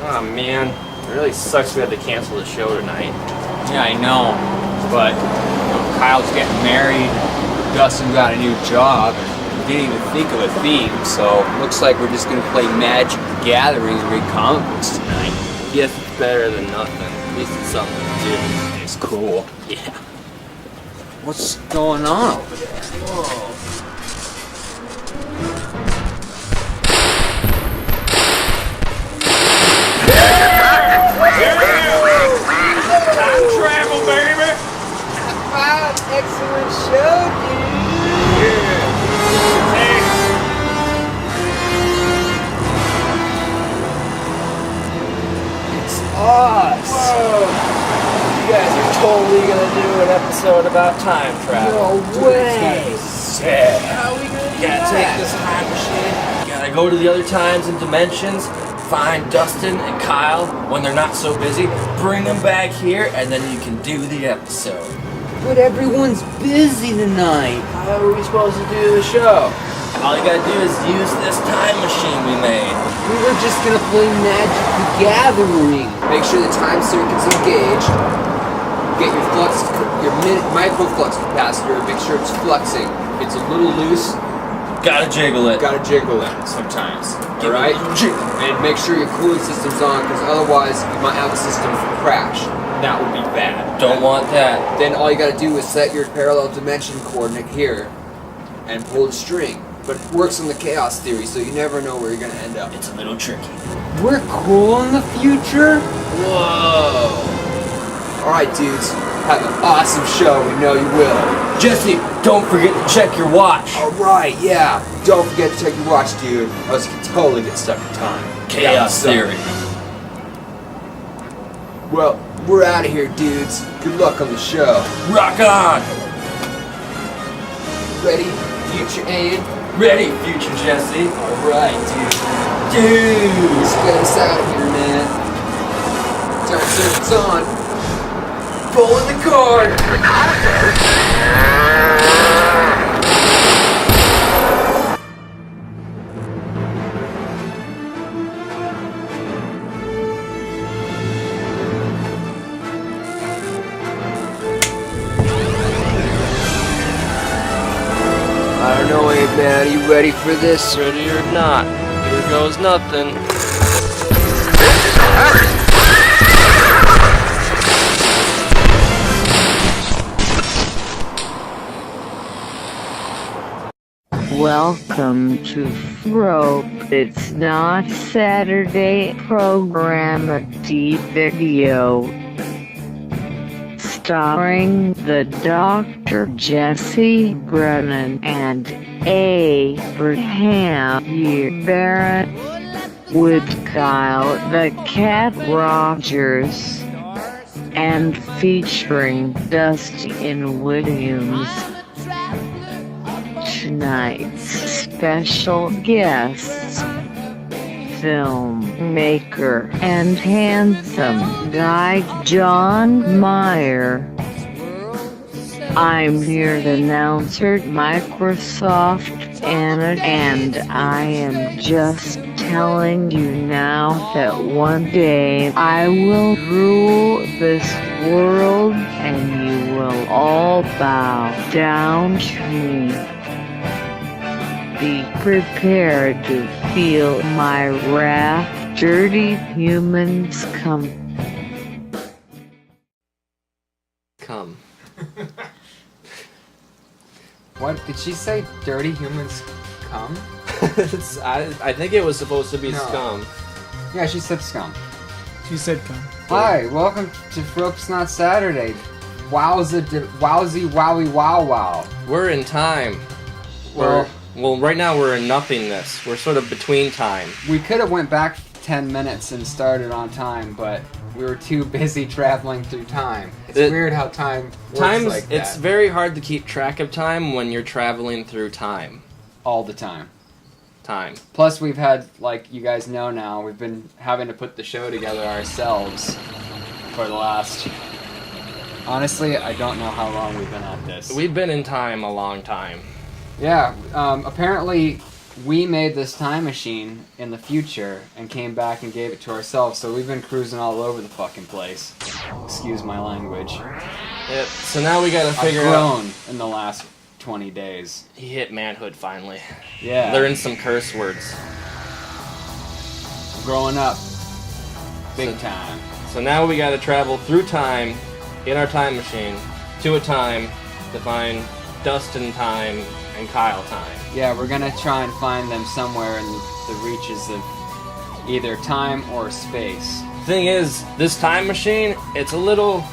Oh man, it really sucks we had to cancel the show tonight. Yeah, I know, but Kyle's getting married, Dustin got a new job, and we didn't even think of a theme, so looks like we're just gonna play Magic the Gathering and read comic books tonight. Yes, it's better than nothing. At least it's something to do. It's cool. Yeah. What's going on over there? Whoa. Time travel, baby! Wow, excellent show, dude! Hey. It's us! Whoa! You guys are totally gonna do an episode about time travel. No way! Sick! How are we gonna do Gotta that? take this time machine, gotta go to the other times and dimensions, find Dustin and Kyle when they're not so busy, bring them back here, and then you can do the episode. But everyone's busy tonight. How are we supposed to do the show? All you gotta do is use this time machine we made. We were just gonna play Magic the Gathering. Make sure the time circuit's engaged. Get your micro flux capacitor. Make sure it's fluxing. If it's a little loose, Gotta jiggle it. gotta jiggle it sometimes. Give it a Alright? little jiggle. And make sure your cooling system's on, because otherwise you might have the system crash. That would be bad. Don't want that. Then all you gotta do is set your parallel dimension coordinate here and pull the string. But it works on the chaos theory, so you never know where you're gonna end up. It's a little tricky. We're cool in the future? Whoa! Alright, dudes. Have an awesome show. We know you will. Jesse, don't forget to check your watch. Alright, yeah. Don't forget to check your watch, dude, or else you can totally get stuck in time. Chaos theory. Well, we're out of here, dudes. Good luck on the show. Rock on! Ready? Future Aid? Ready, future Jesse. Alright, dude. Let's get us out of here, man. Time circuit's on. Pulling the cord. I don't know, Abe, man. Are you ready for this? Ready or not, here goes nothing. Welcome to Frope. It's not Saturday programmity video. Starring the Dr. Jesse Brennan and Abraham Barrett. With Kyle the Cat Rogers. And featuring Dustin Williams. Tonight's special guests, filmmaker and handsome guy Jon Meyer. I'm your announcer Microsoft Anna, and I am just telling you now that one day I will rule this world and you will all bow down to me. Be prepared to feel my wrath, dirty humans come. What did she say? Dirty humans come? I think it was supposed to be No. scum. Yeah, she said scum. She said come. Hi, welcome to Frope's Not Saturday. Wowza, wowzy, wowie, wow, wow. We're in time. Well, right now we're in nothingness. We're sort of between time. We could have went back 10 minutes and started on time, but we were too busy traveling through time. It's weird how time works like that. It's very hard to keep track of time when you're traveling through time. All the time. Plus, we've had, like you guys know now, we've been having to put the show together ourselves for the last... Honestly, I don't know how long we've been at this. we've been in time a long time. Yeah, apparently we made this time machine in the future and came back and gave it to ourselves, so we've been cruising all over the fucking place. Excuse my language. Yep. So now we gotta I've figure out. grown in the last 20 days. He hit manhood finally. Yeah. Learned some curse words. I'm growing up. Big time. So now we gotta travel through time in our time machine to a time to find Dustin time and Kyle time. Yeah, we're gonna try and find them somewhere in the reaches of either time or space. Thing is, this time machine, it's a little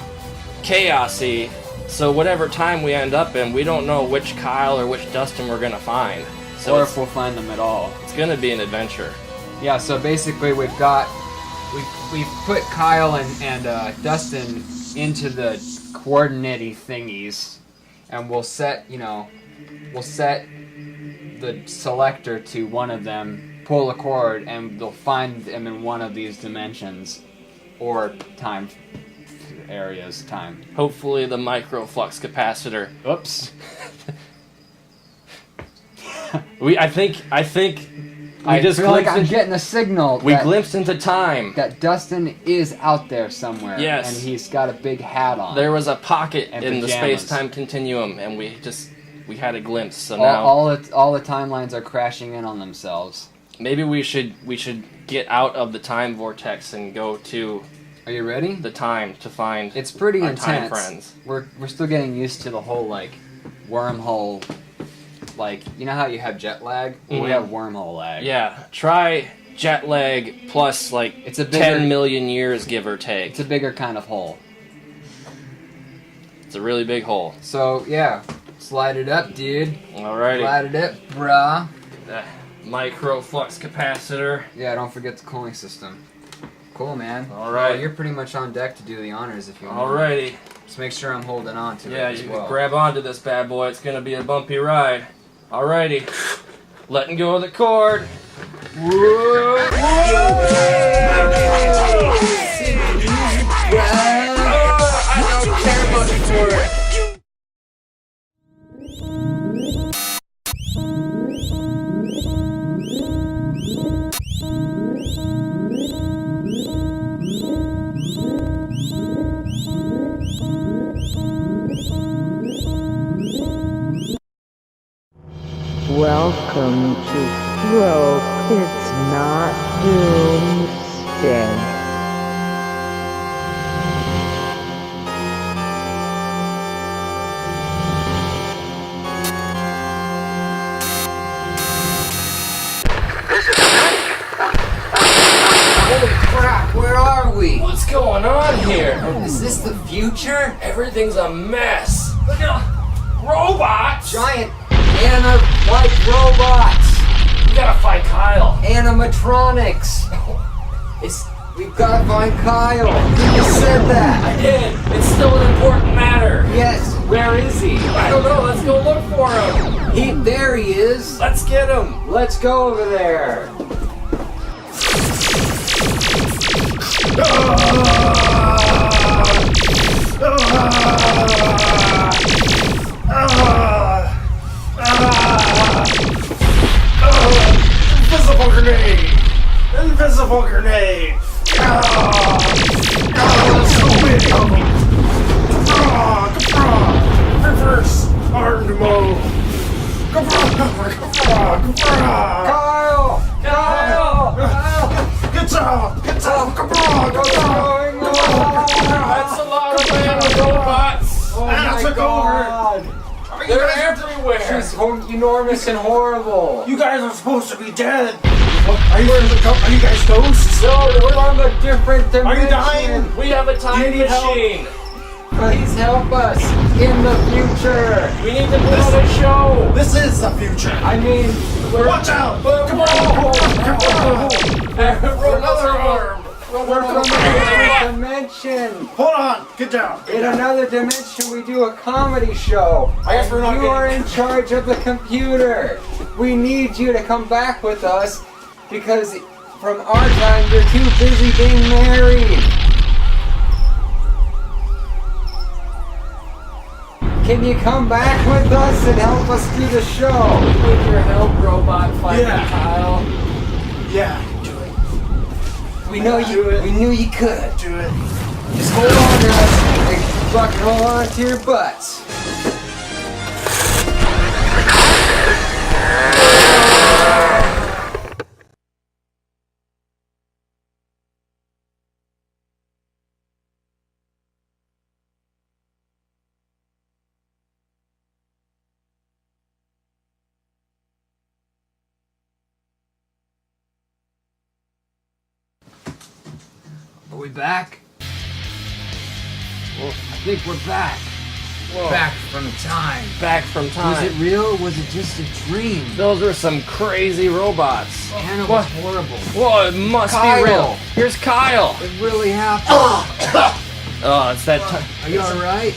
chaosy, so whatever time we end up in, we don't know which Kyle or which Dustin we're gonna find. So Or it's, if we'll find them at all. it's gonna be an adventure. Yeah, so basically we've put Kyle and Dustin into the coordinate thingies, and we'll set the selector to one of them, pull a cord, and they'll find them in one of these dimensions or time areas. Time. Hopefully the microflux capacitor. Oops. I think I just feel like glimpsed I'm into- getting a signal. we that, glimpsed into time. that Dustin is out there somewhere. Yes. And he's got a big hat on. There was a pocket And in the pajamas. space-time continuum, and we had a glimpse. So all, now all the timelines are crashing in on themselves. maybe we should get out of the time vortex and go to Are you ready? the time to find It's pretty our intense. time friends. We're still getting used to the whole like wormhole. Like, you know how you have jet lag? Well, we Mhm. have wormhole lag. Yeah, try jet lag plus like It's a bigger- 10 million years, give or take. It's a bigger kind of hole. It's a really big hole. So yeah, slide it up, dude. Alrighty. Slide it up, brah. The microflux capacitor. Yeah, don't forget the cooling system. Cool, man. Alright. Well, you're pretty much on deck to do the honors if you want. Alrighty. Just make sure I'm holding on to Yeah, it as you well. can grab onto this bad boy. It's gonna be a bumpy ride. Alrighty. Letting go of the cord. Whoa. I don't care much for it. Welcome to Frope. It's not doomsday. going on here? Is this the future? Everything's a mess. Look at robots. Giant like robots. We gotta find Kyle. Animatronics. We've gotta find Kyle. You just said that. I did. It's still an important matter. Yes. Where is he? I don't know. Let's go look for him. There he is. Let's get him. Let's go over there. Invisible grenade! Invisible grenade! There's so many of them! Reverse armed mode! Kyle! Get out! Get out! What's going on? That's a lot of robots! Oh and I my took God. over! They're everywhere! She's enormous and horrible. You guys are supposed to be dead! Are you guys ghosts? No, we're on a different dimension. Are you dying? We have a time You need machine! Please help us in the future. We need to put on a show! This is the future. I mean, Watch out! Come on! Another arm! we're from another dimension. Hold on. Get down. In another dimension, we do a comedy show. I guess we're not You are getting- in charge of the computer. We need you to come back with us because from our time, you're too busy being married. Can you come back with us and help us do the show? We need your help, robot fighting Yeah. Kyle. Yeah. Do it. We know you. We knew you could. Do it. Just hold on to us and fucking hold on to your butts. Are we back? Well, I think we're back. Whoa. Back from time. Back from time. Was it real or was it just a dream? Those were some crazy robots. Hannah What? was horrible. Whoa, it must Kyle. be real. Here's Kyle. It really happened. Oh, it's that time. Are you alright?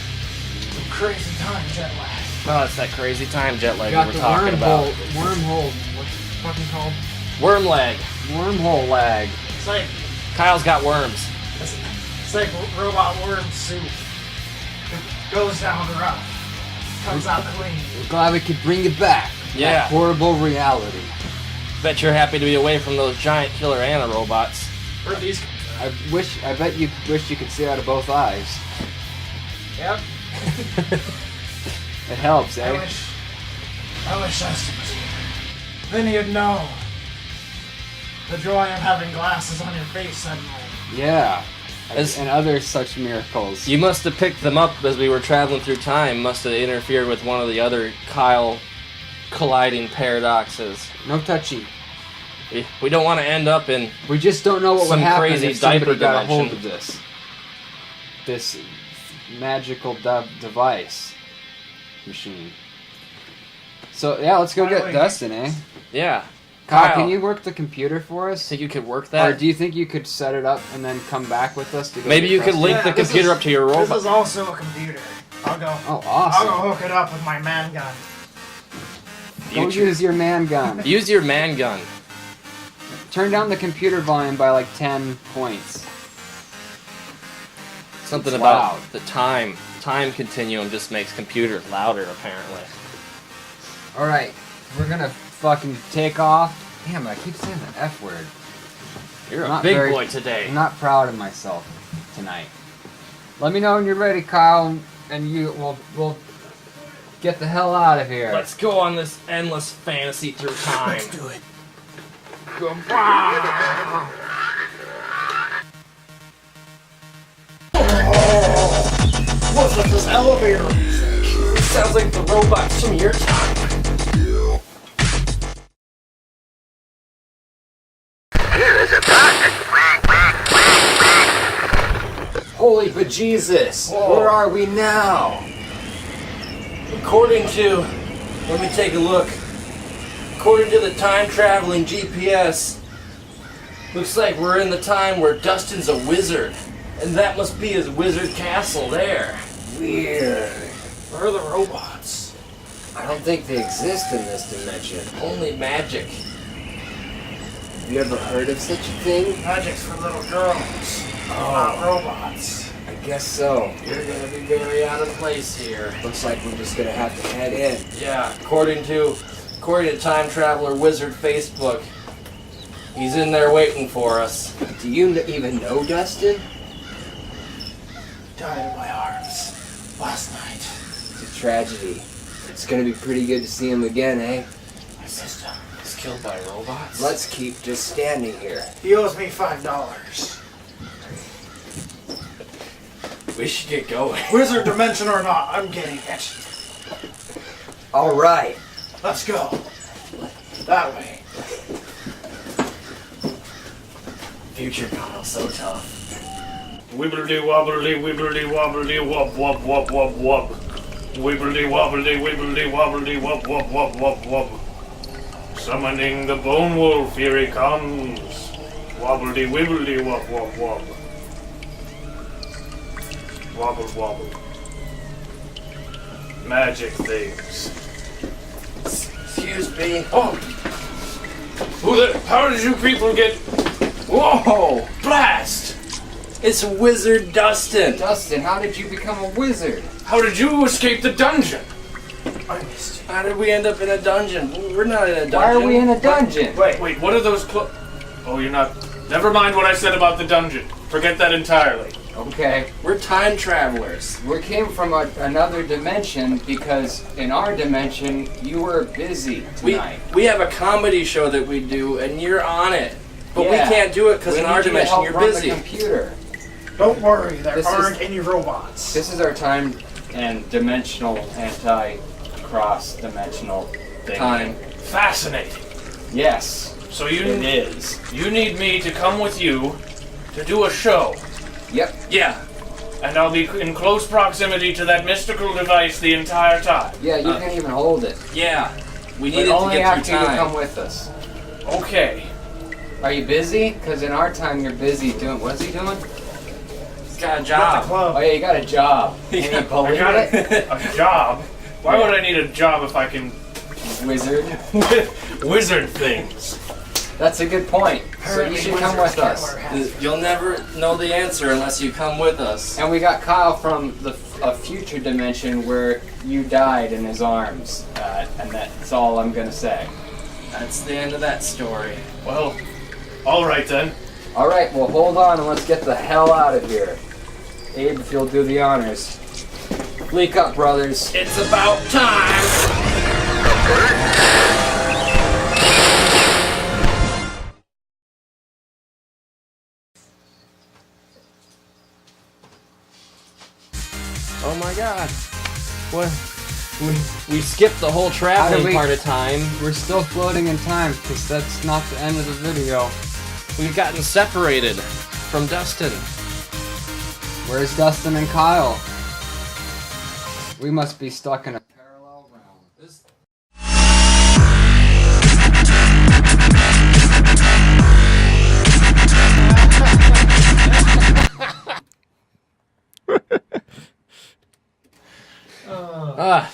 Crazy time jet lag. Oh, it's that crazy time jet lag Got we the were talking about. wormhole. What's it fucking called? Worm leg. Wormhole lag. It's like Kyle's got worms. it's like robot worm soup. It goes down rough, comes out clean. We're glad we could bring you back. Yeah. That horrible reality. Bet you're happy to be away from those giant killer Anna robots. Where are these? I bet you wish you could see out of both eyes. Yep. It helps, I eh? wish Dustin was here. Then he'd know the joy of having glasses on your face suddenly. Yeah. As- And other such miracles. You must have picked them up as we were traveling through time. Must have interfered with one of the other Kyle colliding paradoxes. No touchy. We don't want to end up in. We just don't know what Some would happen crazy if somebody diaper got a hold dimension. of this. This magical device machine. So yeah, let's go get Finally. Dustin, eh? Yeah. Kyle, Kyle. can you work the computer for us? Think you could work Or that? do you think you could set it up and then come back with us to go Maybe get you could Dustin? link the this computer is- up to your This robot. is also a computer. I'll go. Oh, I'll awesome. go hook it up with my man gun. Go use your man gun. Use your man gun. Turn down the computer volume by like 10 points. Something It's about loud. the time continuum just makes computers louder, apparently. Alright, we're gonna fucking take off. Damn, I keep saying the F word. You're a Not big very- boy today. I'm not proud of myself tonight. Let me know when you're ready, Kyle, and we'll get the hell out of here. Let's go on this endless fantasy through time. Let's do it. What's with this elevator music? Sounds like the robots from your time. Holy bejesus! Whoa. Where are we now? According to, let me take a look. According to the time-traveling GPS, looks like we're in the time where Dustin's a wizard. And that must be his wizard castle there. Weird. Where are the robots? I don't think they exist in this dimension. Only magic. Have you ever heard of such a thing? Magic's for little girls, not robots. I guess so. You're gonna be very out of place here. Looks like we're just gonna have to head in. Yeah, according to Time Traveler Wizard Facebook, he's in there waiting for us. Do you even know Dustin? Died in my arms last night. It's a tragedy. It's gonna be pretty good to see him again, eh? I missed him. He's killed by robots? Let's keep just standing here. He owes me $5. We should get going. Wizard dimension or not, I'm getting it. All right. Let's go. That way. Future Kyle's so tough. Wibbledy wobbly wibbledy wobbly wub wub wub wub wub. Wibbledy wobbly wibbledy wobbly wub wub wub wub wub. Summoning the bone wolf, here he comes. Wobbledy wibbledy wub wub wub. Wobble wobble. Magic things. Excuse me. Oh! How did you people get... Whoa! Blast! It's Wizard Dustin. Dustin, how did you become a wizard? How did you escape the dungeon? I missed you. How did we end up in a dungeon? We're not in a dungeon. Why are we in a dungeon? Wait, what are those Oh, you're not... Never mind what I said about the dungeon. Forget that entirely. Okay. We're time travelers. We came from another dimension because in our dimension you were busy tonight. We have a comedy show that we do, and you're on it. But Yeah. we can't do it because We in need our you to dimension help you're run busy. The computer. Don't worry, there This aren't is- any robots. This is our time and dimensional anti-cross-dimensional thing. Time. Fascinating. Yes, So it is. you need me to come with you to do a show, Yep. Yeah. and I'll be in close proximity to that mystical device the entire time. Yeah, you can even hold it. Yeah. We But needed to only get after through you time. come with us. Okay. Are you busy? Because in our time you're busy doing... What's he doing? He's got a Got the job. Oh club. yeah, you got a job. Can you I believe got it? a job. Why would I need a job if I can Wizard. wizard things? That's a good point. So you Apparently should come wizards with can't us. wear hats. You'll never know the answer unless you come with us. And we got Kyle from a future dimension where you died in his arms. And that's all I'm going to say. That's the end of that story. Well, all right then. All right, well, hold on and let's get the hell out of here. Abe, if you'll do the honors. Leak up, brothers. It's about time! Oh my god. What? We skipped the whole traveling part of time. We're still floating in time because that's not the end of the video. We've gotten separated from Dustin. Where's Dustin and Kyle? We must be stuck in a parallel realm.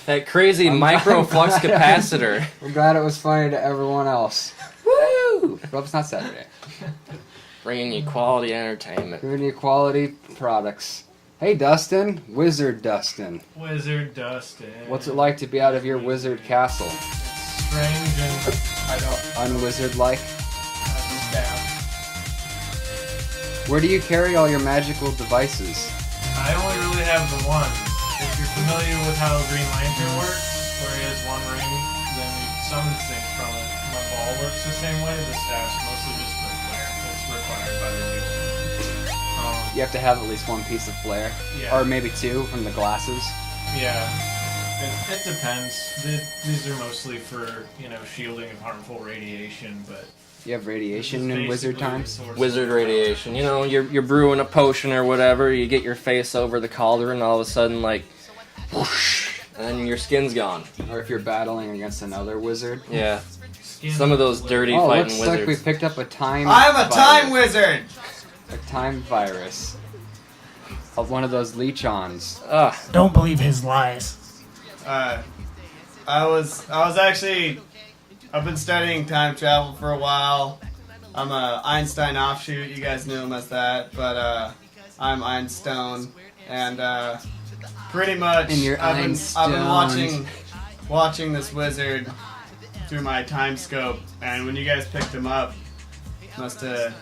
That crazy microflux capacitor. We're glad it was funny to everyone else. Woo! Well, it's not Saturday. Bringing you quality entertainment. Giving you quality products. Hey, Dustin. Wizard Dustin. Wizard Dustin. What's it like to be out of your wizard castle? Strange and I don't Unwizard-like? understand. Where do you carry all your magical devices? I only really have the one. If you're familiar with how a Green Lantern works, where he has one ring, then he summons things from it. My ball works the same way. The staff's mostly just for flair. It's required by the duel. You have to have at least one piece of flare. Yeah. Or maybe two from the glasses. Yeah. It depends. These are mostly for, shielding of harmful radiation, but You have radiation in wizard times? Wizard radiation. You know, you're brewing a potion or whatever, you get your face over the cauldron, and all of a sudden, like, whoosh, and then your skin's gone. Or if you're battling against another wizard? Yeah. Some of those dirty Oh, fighting looks like we wizards. picked up a time I'm a time virus. wizard! A time virus. Of one of those leechons. Ugh. Don't believe his lies. I was actually, I've been studying time travel for a while. I'm a Einstein offshoot, you guys knew him as that, but I'm Einstone, and pretty much And you're I've been Einstoned. watching this wizard through my time scope, and when you guys picked him up, must have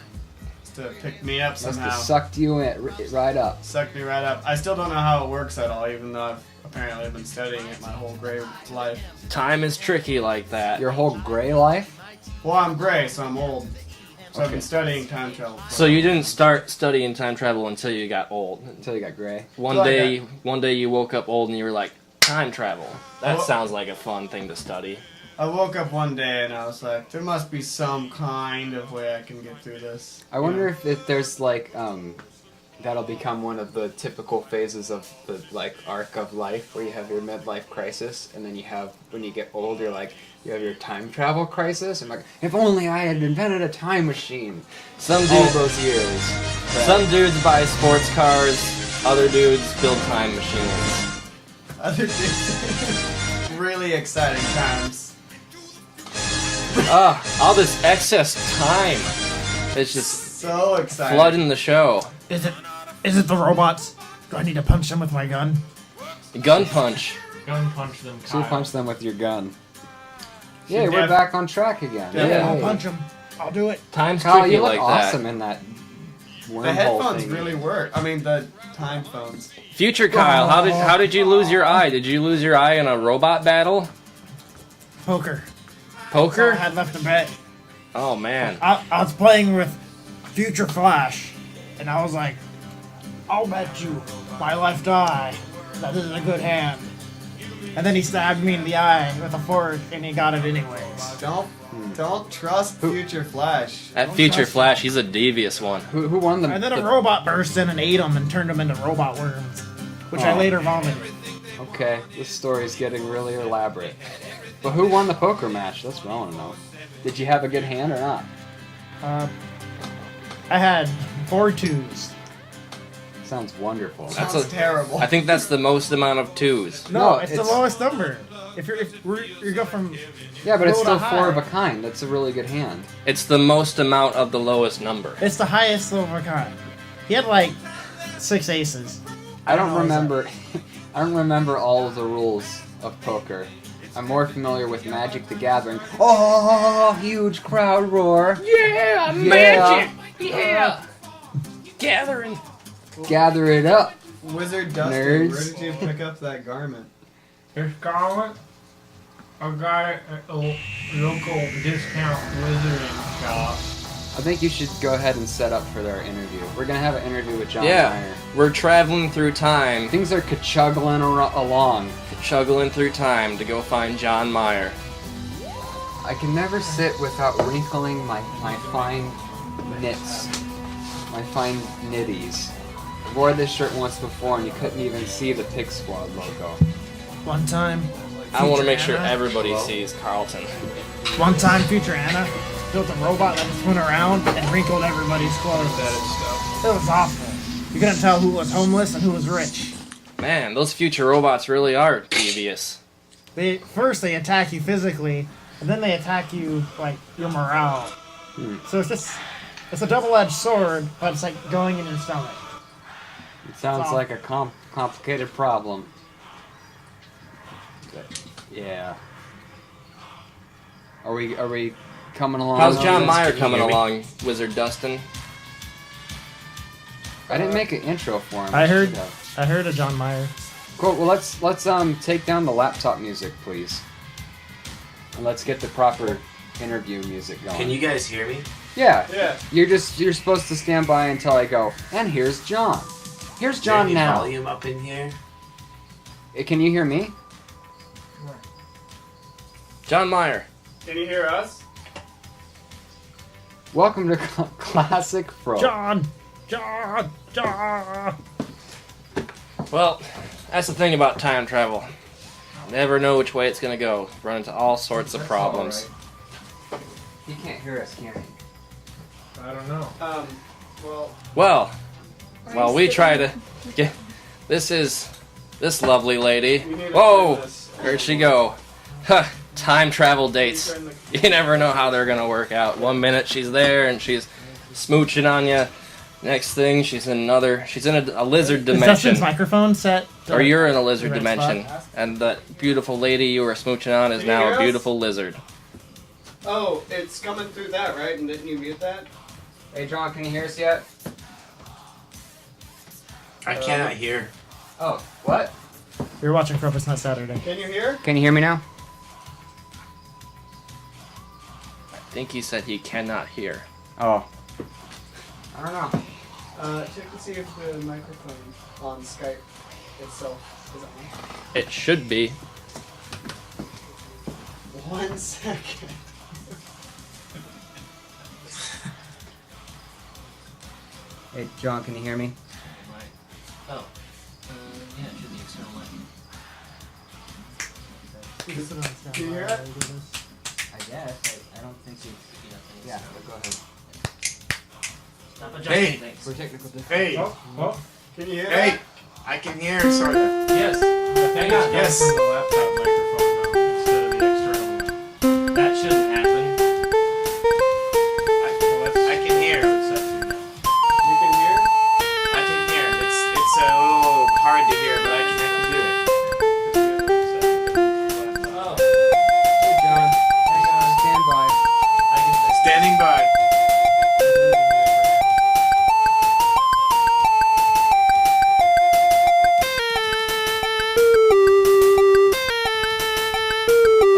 picked me up Must somehow. have sucked you in, right up. Sucked me right up. I still don't know how it works at all, even though I've apparently been studying it my whole gray life. Time is tricky like that. Your whole gray life? Well, I'm gray, so I'm old. So I've Okay. been studying time travel. So you didn't start studying time travel until you got old. Until you got gray. One Well, I day you woke up old and you were like, time travel. That Well- sounds like a fun thing to study. I woke up one day and I was like, there must be some kind of way I can get through this. I wonder if there's like, that'll become one of the typical phases of the like arc of life where you have your midlife crisis and then you have, when you get old, you're like, you have your time travel crisis. And like, if only I had invented a time machine. Some All dudes, those years. some dudes buy sports cars, other dudes build time machines. Other things. Really exciting times. All this excess time. It's just So exciting. flooding the show. Is it the robots? Do I need to punch them with my gun? Gun punch. Gun punch them, So you Kyle. punch them with your gun. Should Yeah, we're def- back on track again. Yeah. I'll Yay. punch them. I'll do it. Time's Kyle, tricky you look like awesome that. in that wormhole The headphones thing. really work. I mean, the time phones. Future Kyle, how did you lose your eye? Did you lose your eye in a robot battle? Poker. That's all I Poker? had left to bet. Oh man. I was playing with Future Flash, and I was like, I'll bet you my left eye that this is a good hand. And then he stabbed me in the eye with a fork, and he got it anyways. Don't trust Future Flash. That Future Flash, he's a devious one. Who won the... And then a robot burst in and ate him and turned him into robot worms, which I Oh. later vomited. Okay, this story's getting really elaborate. But who won the poker match? That's what I want to know. Did you have a good hand or not? I had 4 twos. Sounds wonderful. That's Sounds terrible. I think that's the most amount of twos. No, No, it's the it's- lowest number. If you go from Yeah, but it's low to still 4 of a high. kind. That's a really good hand. It's the most amount of the lowest number. It's the highest of a kind. He had like 6 aces. I don't Oh, is remember. I don't remember all of the rules of poker. I'm more familiar with Magic the Gathering. Oh, huge crowd roar! Yeah, magic! Yeah. Gathering. Gather it up. Wizard Dustin, Nerds. where did you pick up that garment? Here's Garland, a guy at a local discount wizarding shop. I think you should go ahead and set up for our interview. We're gonna have an interview with Jon Yeah, Meyer. we're traveling through time, Things are chuggling along. chuggling through time to go find Jon Meyer. I can never sit without wrinkling my fine knits, my fine knitties. I wore this shirt once before and you couldn't even see the Pig Squad logo. One time, I want to Future make sure Anna. everybody sees Carlton. One time, Future Anna built a robot that just went around and wrinkled everybody's clothes. It was awful. You couldn't tell who was homeless and who was rich. Man, those future robots really are devious. First they attack you physically, and then they attack you like your morale. So it's a double-edged sword, but it's like going in your stomach. It sounds So- like a complicated problem. But, yeah. Are we coming along? How's with Jon this? Meyer Can you coming hear me? along, Wizard Dustin? I didn't make an intro for him. I heard should have. I heard of Jon Meyer. Cool. Well, let's take down the laptop music, please, and let's get the proper interview music going. Can you guys hear me? Yeah. Yeah. You're supposed to stand by until I go. And here's John. Here's Is there John any now. volume up in here? Can you hear me? Jon Meyer. Can you hear us? Welcome to Classic Frope. Jon! Well, that's the thing about time travel. Never know which way it's gonna go. Run into all sorts of problems. He can't hear us, can he? I don't know. Well, while we try to get... This lovely lady. Whoa! Where'd she go? Huh, time travel dates. You never know how they're gonna work out. 1 minute she's there and she's smooching on you. Next thing, she's in a lizard Is dimension. Dustin's microphone set? Or you're in a lizard right dimension. spot? And that beautiful lady you were smooching on is Can you now hear a us? beautiful lizard. Oh, it's coming through that, right? And didn't you mute that? Hey, John, can you hear us yet? I cannot hear. Oh, what? We were watching Frope. It's not Saturday. Can you hear? Can you hear me now? I think he said he cannot hear. Oh. I don't know. Check to see if the microphone on Skype itself is on. It should be. 1 second. Hey, John, can you hear me? Oh. Yeah, it should be external mic. Can you hear it? I guess. I don't think you... Yeah, but go ahead. Stop Hey. adjusting things. For technical difficulties. Hey, Can you hear hey, that? I can hear, sort of. Yes. Hang on. Yes. The laptop microphone instead of the external one. That shouldn't happen. I can hear. You can hear? I can hear. It's a little hard to hear, but I can do it. Oh. Hey, John. Hang on. Stand by. I can Standing by.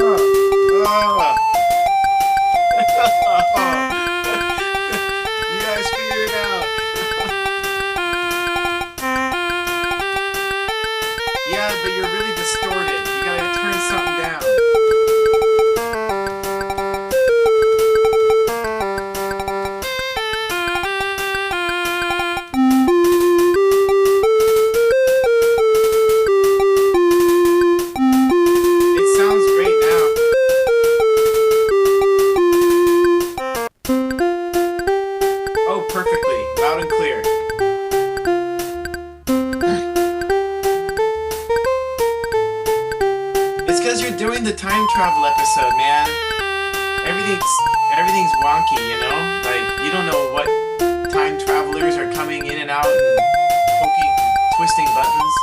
Oh. You guys figured it out. Yeah, but you're really distorted. You gotta turn something down. It sounds great now. Oh, perfectly. Loud and clear. It's because you're doing the time travel episode, man. Everything's wonky, you know? Like, you don't know what time travelers are coming in and out and twisting buttons.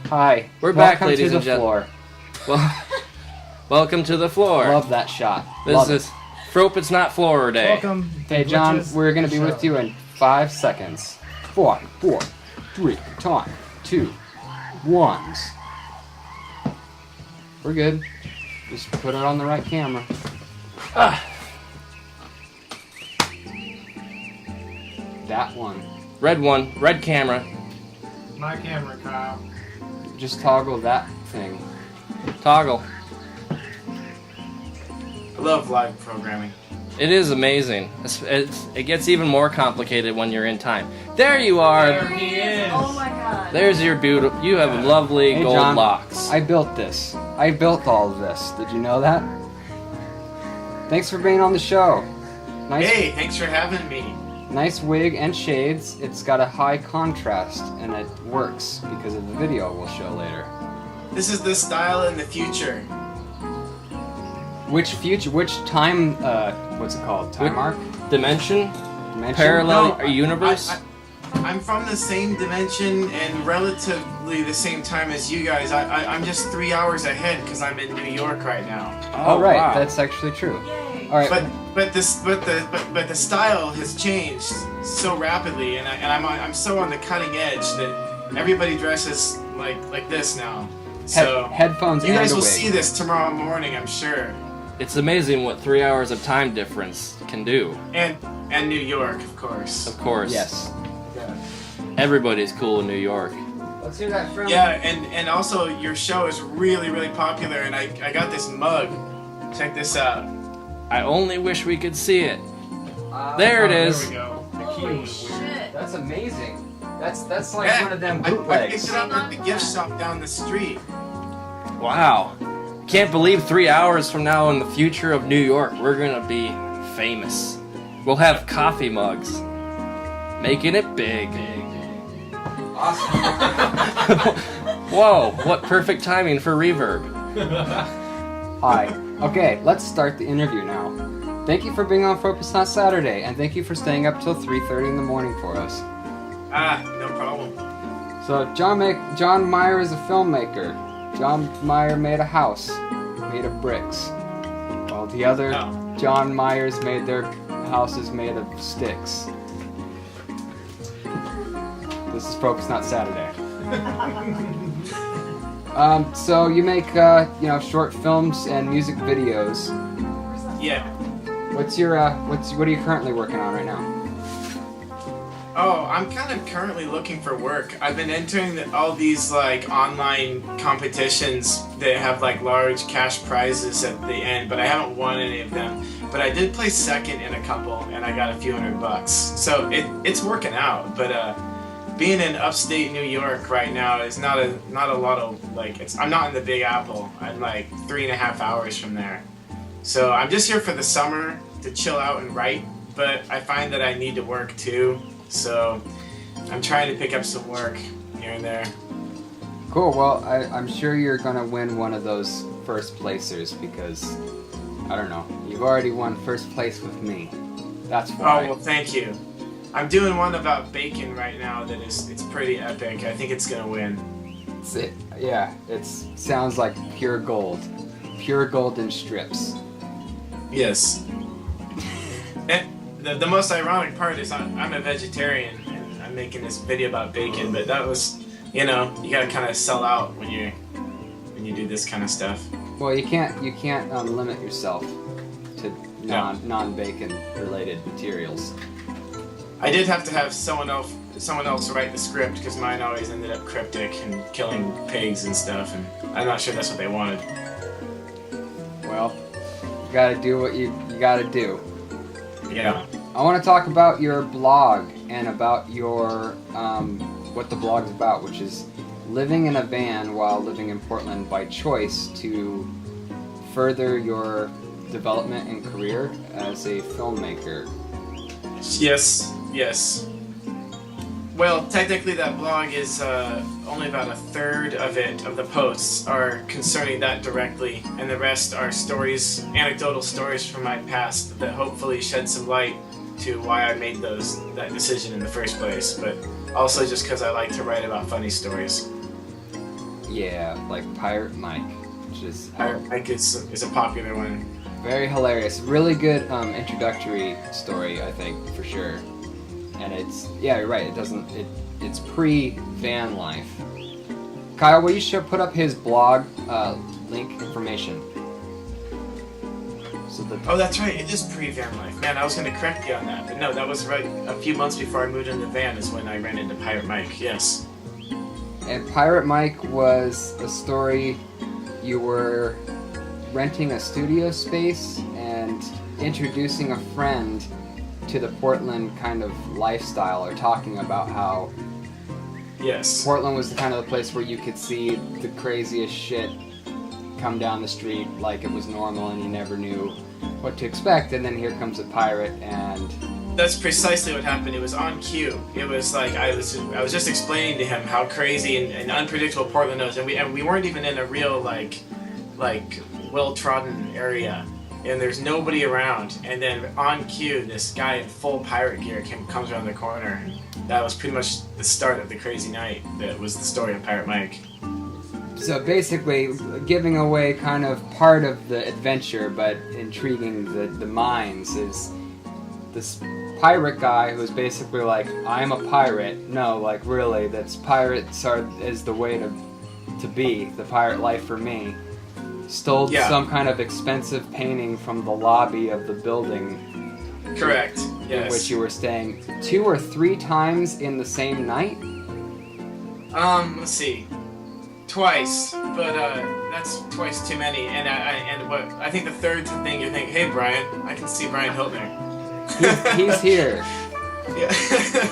Hi. We're back, Welcome ladies to and the floor. Well, welcome to the floor. Love that shot. This Love is Frope. It's not floor day. Welcome. Hey, to John, Glitches, we're going to the be with show. you in 5 seconds. 4, 3, time, 2, 1. We're good. Just put it on the right camera. That one. Red one. Red camera. My camera, Kyle. Just toggle that thing. Toggle. I love live programming. It is amazing. It gets even more complicated when you're in time. There you are. he is. Oh my god. There's your beautiful. You have lovely Hey, gold John, locks. I built this. I built all of this. Did you know that? Thanks for being on the show. Nice, Hey, thanks for having me. nice wig and shades. It's got a high contrast, and it works because of the video we'll show later. This is the style in the future. Which time, what's it called? Time arc? Dimension. Dimension? Parallel No, universe. I'm from the same dimension and relatively the same time as you guys. I'm just 3 hours ahead because I'm in New York right now. Oh, right, wow. that's actually true. Yay. All right, But the style has changed so rapidly, and I'm so on the cutting edge that everybody dresses like this now. So headphones you and guys a will wig. see this tomorrow morning, I'm sure. It's amazing what 3 hours of time difference can do. And New York, of course. Of course. Yes. Everybody's cool in New York. Let's hear that from Yeah, and also your show is really, really popular, and I got this mug. Check this out. I only wish we could see it. There it is. There we go. The key Holy was weird. shit. That's amazing. That's like Yeah, one of them I bootlegs. picked it up at the gift shop down the street. Wow. Can't believe 3 hours from now in the future of New York, we're gonna be famous. We'll have coffee mugs. Making it big. Awesome. Whoa, what perfect timing for reverb. Hi. Okay, let's start the interview now. Thank you for being on Frope. It's Not Saturday, and thank you for staying up till 3:30 in the morning for us. No problem. So Jon Meyer is a filmmaker. Jon Meyer made a house made of bricks, while the other Jon Meyers made their houses made of sticks. This is Frope. It's Not Saturday. So you make short films and music videos. Yeah. What are you currently working on right now? Oh, I'm kind of currently looking for work. I've been entering all these like online competitions that have like large cash prizes at the end, but I haven't won any of them. But I did place second in a couple, and I got a few $100. So it's working out. But being in upstate New York right now is not a lot of like. I'm not in the Big Apple. I'm like 3.5 hours from there. So I'm just here for the summer to chill out and write. But I find that I need to work too. So I'm trying to pick up some work here and there. Cool. Well, I'm sure you're gonna win one of those first placers because I don't know. You've already won first place with me. That's why. Oh well, thank you. I'm doing one about bacon right now that it's pretty epic. I think it's gonna win. It sounds like pure gold in strips. Yes. And the most ironic part is I'm a vegetarian and I'm making this video about bacon, but that was, you gotta kind of sell out when you do this kind of stuff. Well, you can't limit yourself to non-bacon related materials. I did have to have someone else write the script because mine always ended up cryptic and killing pigs and stuff, and I'm not sure that's what they wanted. Well, you gotta do what you gotta do. Yeah. I want to talk about your blog and about your what the blog's about, which is living in a van while living in Portland by choice to further your development and career as a filmmaker. Yes. Well, technically that blog is only about a third of the posts are concerning that directly, and the rest are anecdotal stories from my past that hopefully shed some light to why I made that decision in the first place, but also just because I like to write about funny stories. Yeah, like Pirate Mike, which is Pirate Mike is a popular one. very hilarious. Really good introductory story, I think, for sure. And you're right, it's pre-van life. Kyle, will you put up his blog link information? Oh, that's right, it is pre-van life. Man, I was going to correct you on that, but no, that was right a few months before I moved into the van is when I ran into Pirate Mike, yes. And Pirate Mike was a story you were renting a studio space and introducing a friend to the Portland kind of lifestyle, or talking about how Yes. Portland was the kind of the place where you could see the craziest shit come down the street like it was normal and you never knew what to expect, and then here comes a pirate and... That's precisely what happened. It was on cue. It was like I was just explaining to him how crazy and unpredictable Portland is, and we weren't even in a real like well-trodden area, and there's nobody around. And then on cue, this guy in full pirate gear comes around the corner. That was pretty much the start of the crazy night. That was the story of Pirate Mike. So basically, giving away kind of part of the adventure, but intriguing the minds, is this pirate guy who's basically like, I'm a pirate. No, like really, pirates is the way to be, the pirate life for me. Stole some kind of expensive painting from the lobby of the building. Correct. Yes. In which you were staying 2 or 3 times in the same night. Let's see. Twice, but that's twice too many. And I think the third thing you think, hey Brian, I can see Brian Hiltner. He's here. Yeah.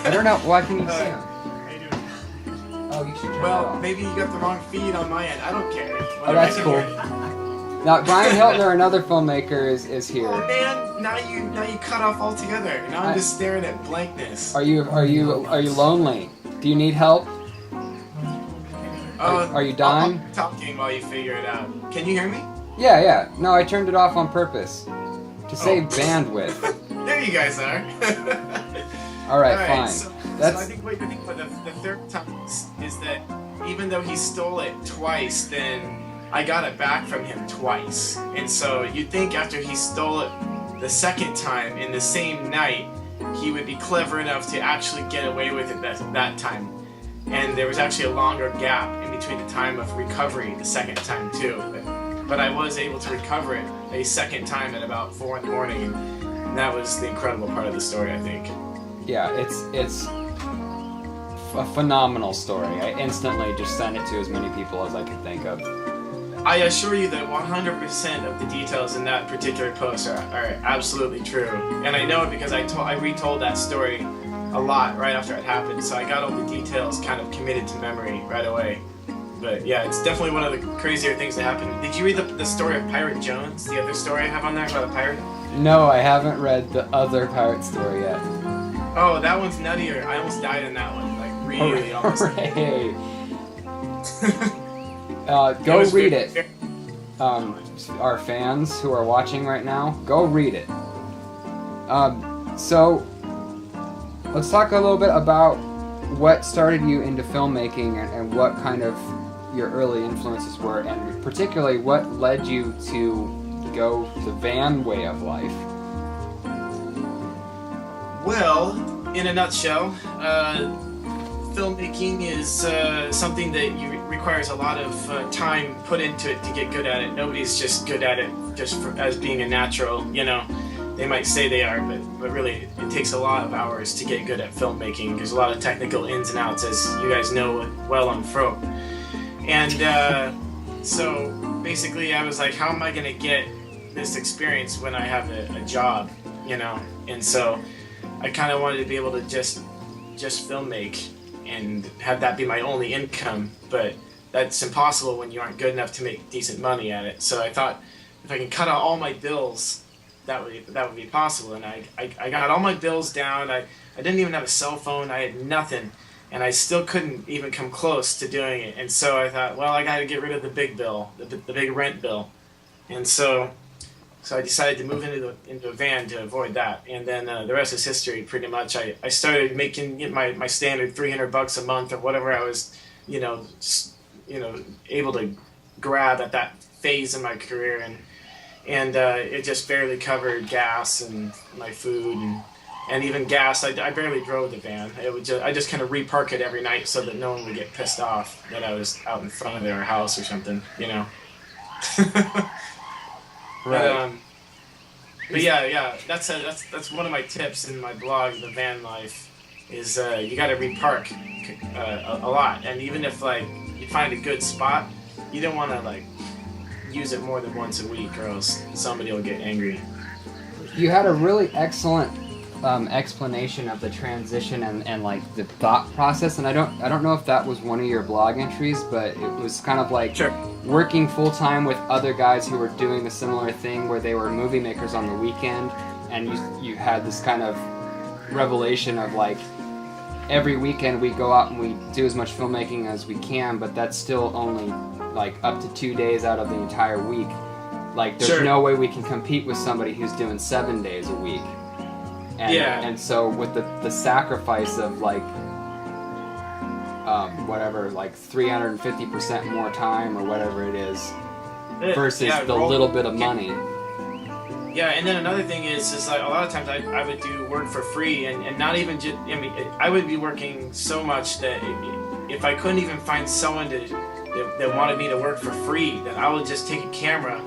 I don't know. Why can you see him? How you doing? Oh, you should turn it Well, off. maybe you got the wrong feed on my end. I don't care. Oh, that's I can cool. hear it. Now, Brian Hiltner, another filmmaker, is Oh here. man, now you cut off altogether. Now I'm just staring at blankness. Are you lonely? Do you need help? Are you dying? I'm talking while you figure it out. Can you hear me? Yeah. No, I turned it off on purpose to save bandwidth. There you guys are. All right, Alright, fine. so That's I think for the third time is that even though he stole it twice, then I got it back from him twice. And so you'd think after he stole it the second time in the same night, he would be clever enough to actually get away with it that time. And there was actually a longer gap in between the time of recovery the second time too. But I was able to recover it a second time at about 4 in the morning, and that was the incredible part of the story, I think. yeah, it's a phenomenal story. I instantly just sent it to as many people as I could think of. I assure you that 100% of the details in that particular post are absolutely true. And I know it because I retold that story a lot right after it happened, so I got all the details kind of committed to memory right away. But yeah, it's definitely one of the crazier things that happened. Did you read the story of Pirate Jones, the other story I have on there about a pirate? No, I haven't read the other pirate story yet. Oh, that one's nuttier. I almost died in that one, like really almost. Hooray! It Go was read very- it. Our fans who are watching right now, go read it. So, let's talk a little bit about what started you into filmmaking and what kind of your early influences were, and particularly what led you to go the van way of life. Well, in a nutshell, filmmaking is something that requires a lot of time put into it to get good at it. Nobody's just good at it just as being a natural, you know. They might say they are, but really it takes a lot of hours to get good at filmmaking. There's a lot of technical ins and outs, as you guys know well on Frope. And so basically I was like, how am I going to get this experience when I have a job, you know? And so I kind of wanted to be able to just filmmake and have that be my only income, but that's impossible when you aren't good enough to make decent money at it. So I thought if I can cut out all my bills, that would be possible. And I got all my bills down. I didn't even have a cell phone. I had nothing, and I still couldn't even come close to doing it. And so I thought, well, I got to get rid of the big bill, the big rent bill. And so I decided to move into a van to avoid that. And then the rest is history, pretty much. I started making my standard $300 a month or whatever I was, able to grab at that phase in my career, and it just barely covered gas and my food and even gas. I barely drove the van. I just kind of repark it every night so that no one would get pissed off that I was out in front of their house or something, you know. Right. But yeah, that's one of my tips in my blog, The Van Life, is you got to repark a lot, and even if like you find a good spot, you don't want to like use it more than once a week, or else somebody will get angry. You had a really excellent explanation of the transition and like the thought process, and I don't know if that was one of your blog entries, but it was kind of like Sure. working full time with other guys who were doing a similar thing where they were movie makers on the weekend, and you had this kind of revelation of like every weekend we go out and we do as much filmmaking as we can, but that's still only like up to 2 days out of the entire week. Like there's Sure. no way we can compete with somebody who's doing 7 days a week. And, Yeah. and so with the sacrifice of like whatever, like 350% more time or whatever it is versus Yeah, the little bit of money. Yeah, and then another thing is like a lot of times I would do work for free, and not even just, I mean, I would be working so much that if I couldn't even find someone that wanted me to work for free, then I would just take a camera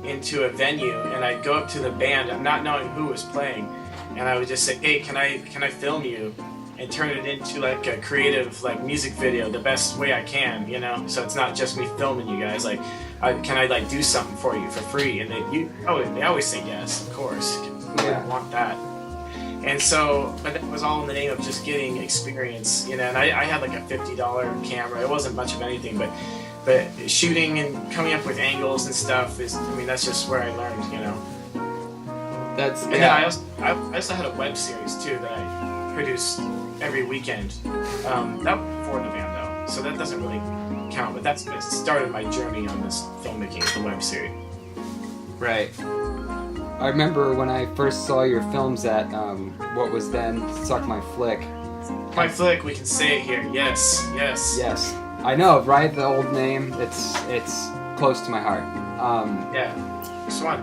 into a venue and I'd go up to the band, not knowing who was playing, and I would just say, hey, can I film you? and turn it into like a creative like music video the best way I can, you know. So it's not just me filming you guys. Like, can I like do something for you for free? And they always say yes, of course. Who wouldn't want that? And so, but that was all in the name of just getting experience, you know. And I had like a $50 camera. It wasn't much of anything, but shooting and coming up with angles and stuff is, I mean, that's just where I learned, you know. And then I also had a web series too that I produced every weekend. That was before the band though, so that doesn't really count. But it started my journey on this filmmaking, the web series. Right. I remember when I first saw your films at what was then Suck My Flick. My Flick, we can say it here. Yes. Yes. I know, right? The old name. It's close to my heart. Yeah. Which one?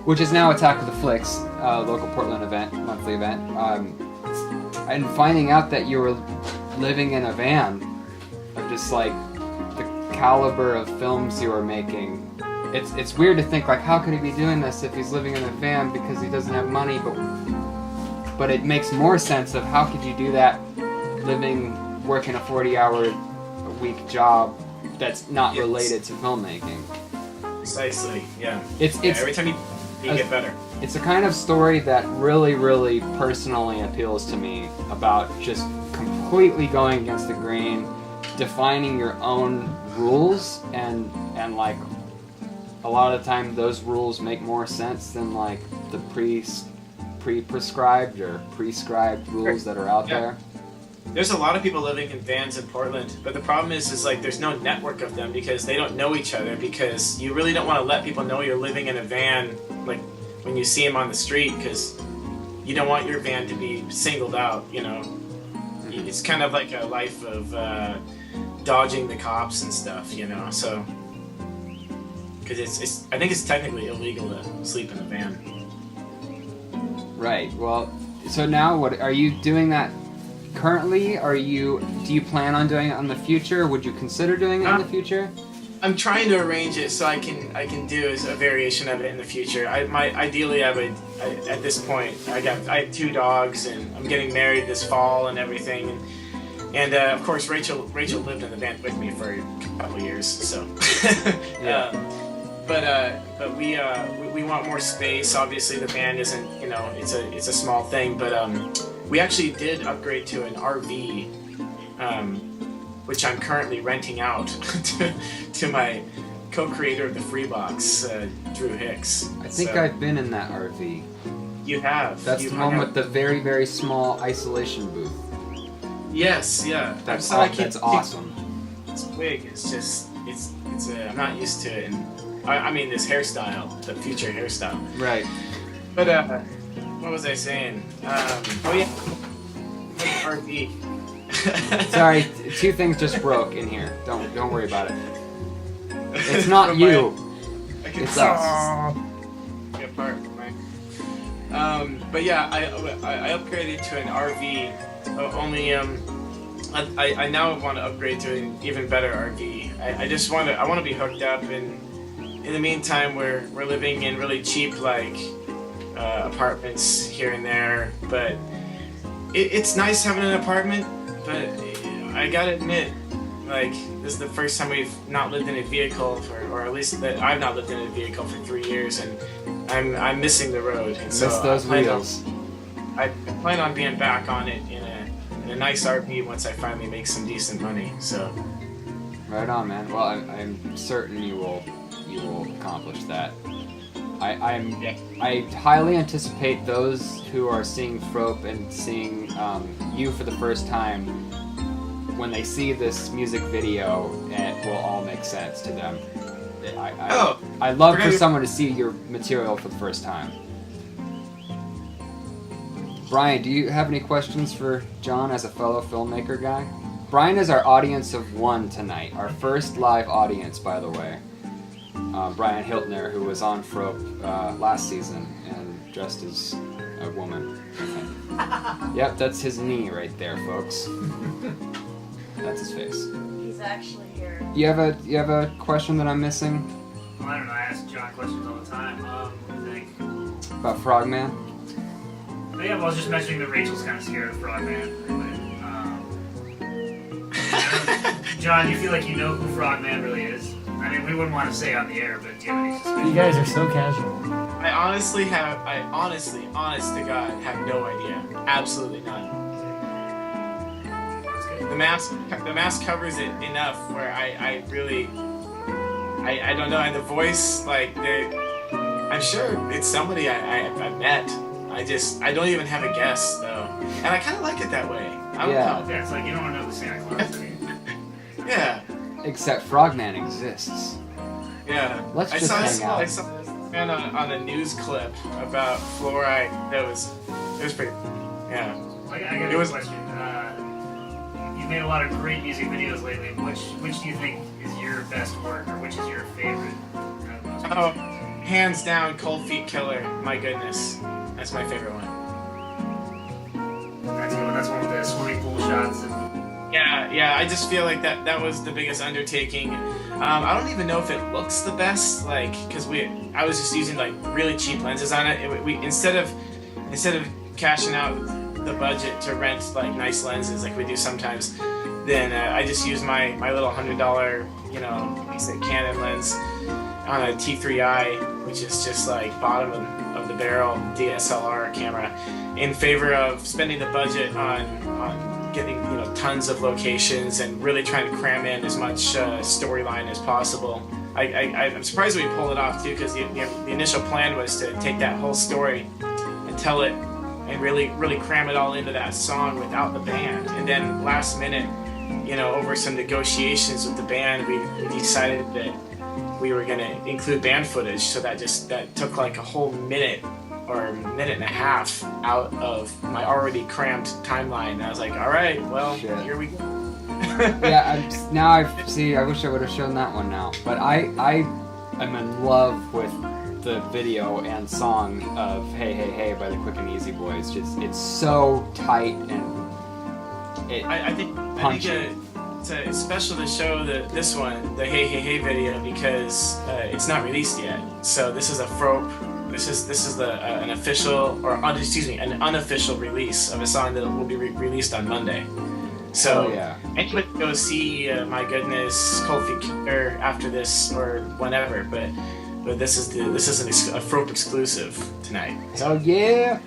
Which is now Attack of the Flicks, local Portland event, monthly event. And finding out that you were living in a van, of just like the caliber of films you were making. It's weird to think like, how could he be doing this if he's living in a van because he doesn't have money? But it makes more sense of how could you do that working a 40-hour-a-week job that's not related to filmmaking. Precisely. Yeah. It's every time you get better. It's a kind of story that really, really personally appeals to me about just completely going against the grain, defining your own rules, and like a lot of the time those rules make more sense than like the pre-prescribed or prescribed rules that are out there. There's a lot of people living in vans in Portland, but the problem is like there's no network of them because they don't know each other, because you really don't want to let people know you're living in a van like when you see them on the street, because you don't want your van to be singled out, you know. It's kind of like a life of dodging the cops and stuff, you know. So because I think it's technically illegal to sleep in a van. Right. Well, so now what are you doing that currently? Do you plan on doing it in the future? Would you consider doing it in the future? I'm trying to arrange it so I can do a variation of it in the future. Ideally I would at this point I have 2 dogs and I'm getting married this fall and everything, and of course Rachel lived in the van with me for a couple of years, so yeah. But we want more space. Obviously the van isn't, you know, it's a small thing, but we actually did upgrade to an RV, which I'm currently renting out to my co-creator of the Freebox, Drew Hicks. I think I've been in that RV. You have. That's the one with the very, very small isolation booth. Yes, yeah. That's awesome. It's big. It's just I'm not used to it, and I mean this hairstyle, the future hairstyle. Right. But what was I saying? Oh yeah, RV. Sorry, 2 things just broke in here. Don't worry about it. It's not you. It's us. Get part, right? But yeah, I upgraded to an RV. Only I now want to upgrade to an even better RV. I want to be hooked up, and in the meantime we're living in really cheap like apartments here and there. But it's nice having an apartment. But I gotta admit, like, this is the first time we've not lived in a vehicle or at least that I've not lived in a vehicle for 3 years, and I'm missing the road. And so miss those wheels. I plan on being back on it in a nice RV once I finally make some decent money. So. Right on, man. Well, I'm certain you will accomplish that. I highly anticipate those who are seeing Frope and seeing you for the first time, when they see this music video, it will all make sense to them. I love for someone to see your material for the first time. Brian, do you have any questions for Jon as a fellow filmmaker guy? Brian is our audience of 1 tonight, our first live audience, by the way. Brian Hiltner, who was on Frope last season and dressed as a woman, I think. Yep, that's his knee right there, folks. That's his face. He's actually here. You have a question that I'm missing? Well, I don't know. I ask Jon questions all the time. What do you think? About Frogman? Yeah, well, I was just mentioning that Rachel's kind of scared of Frogman. John, you feel like you know who Frogman really is? I mean, we wouldn't want to say on the air, but do you have any suspicion? You guys are so casual. I honestly, honest to God, have no idea. Absolutely none. The mask covers it enough where I really, I don't know. And the voice, like, I'm sure it's somebody I've met. I don't even have a guess though, and I kind of like it that way. I don't know. Yeah, it's like you don't want to know the Santa Claus. Yeah. Except Frogman exists. Yeah. Let's just hang out. I saw this man on a news clip about fluoride. It was pretty. Yeah. I got a question. You've made a lot of great music videos lately. Which do you think is your best work, or which is your favorite? Oh, hands down, Cold Feet Killer. My goodness, that's my favorite one. That's one with the swimming pool shots. Yeah. I just feel like that was the biggest undertaking. I don't even know if it looks the best, like, because I was just using like really cheap lenses on it. We instead of cashing out the budget to rent like nice lenses like we do sometimes, then I just used my little $100 Canon lens on a T3i, which is just like bottom of the barrel DSLR camera, in favor of spending the budget on getting tons of locations and really trying to cram in as much storyline as possible. I'm surprised we pulled it off too, because the initial plan was to take that whole story and tell it and really cram it all into that song without the band. And then last minute, over some negotiations with the band, we decided that we were going to include band footage. So that took like a whole minute or a minute and a half out of my already crammed timeline. And I was like, all right, well, here we go. Yeah, I wish I would have shown that one now. But I am in love with the video and song of Hey Hey Hey by the Quick and Easy Boys. It's so tight and punchy. It's special to show this one, the Hey Hey Hey video, because it's not released yet. So this is a Frope. This is an an unofficial release of a song that will be released on Monday. So anybody can go see My Goodness, Cold Feet Killer after this or whenever. But this is a Frope exclusive tonight. So yeah,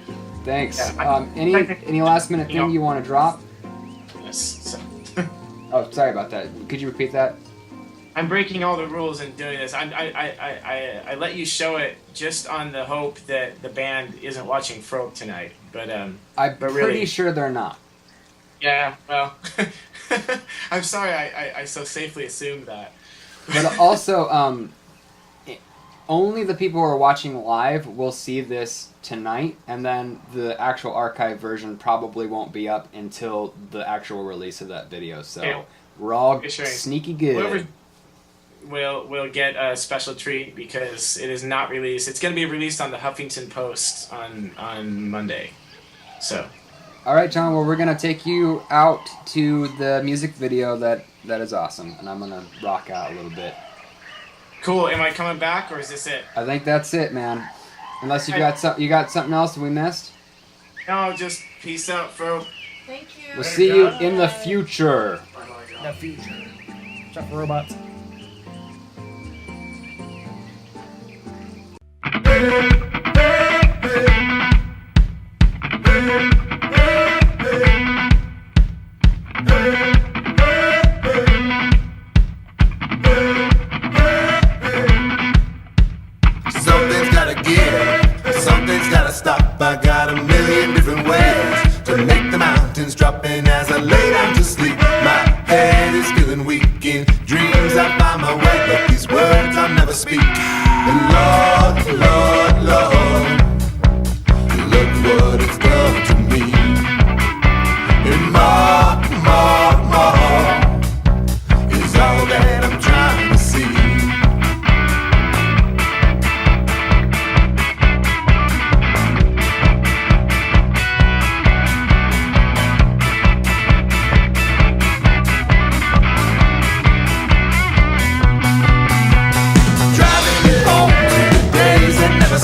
thanks. Yeah, any last minute thing you want to drop? Yes. So. Oh, sorry about that. Could you repeat that? I'm breaking all the rules in doing this. I let you show it just on the hope that the band isn't watching Frope tonight. But I'm pretty sure they're not. Yeah, well, I'm sorry I so safely assumed that. But also, only the people who are watching live will see this tonight, and then the actual archive version probably won't be up until the actual release of that video. So we're all sneaky good. We'll get a special treat because it is not released. It's going to be released on the Huffington Post on Monday. So. All right, John. Well, we're gonna take you out to the music video that is awesome, and I'm gonna rock out a little bit. Cool. Am I coming back, or is this it? I think that's it, man. Unless you got something else we missed. No, just peace out, Frope. Thank you. We'll see you in the future. The future. Except for robots. Something's gotta give, something's gotta stop. I got a million different ways to make the mountains dropping as I lay down to sleep. My head is feeling weak in dreams. I find my way, but these words I'll never speak. And Lord, Lord, Lord, look what it's done to me. And more, more, more is all that I'm trying to see. Driving home to the days that never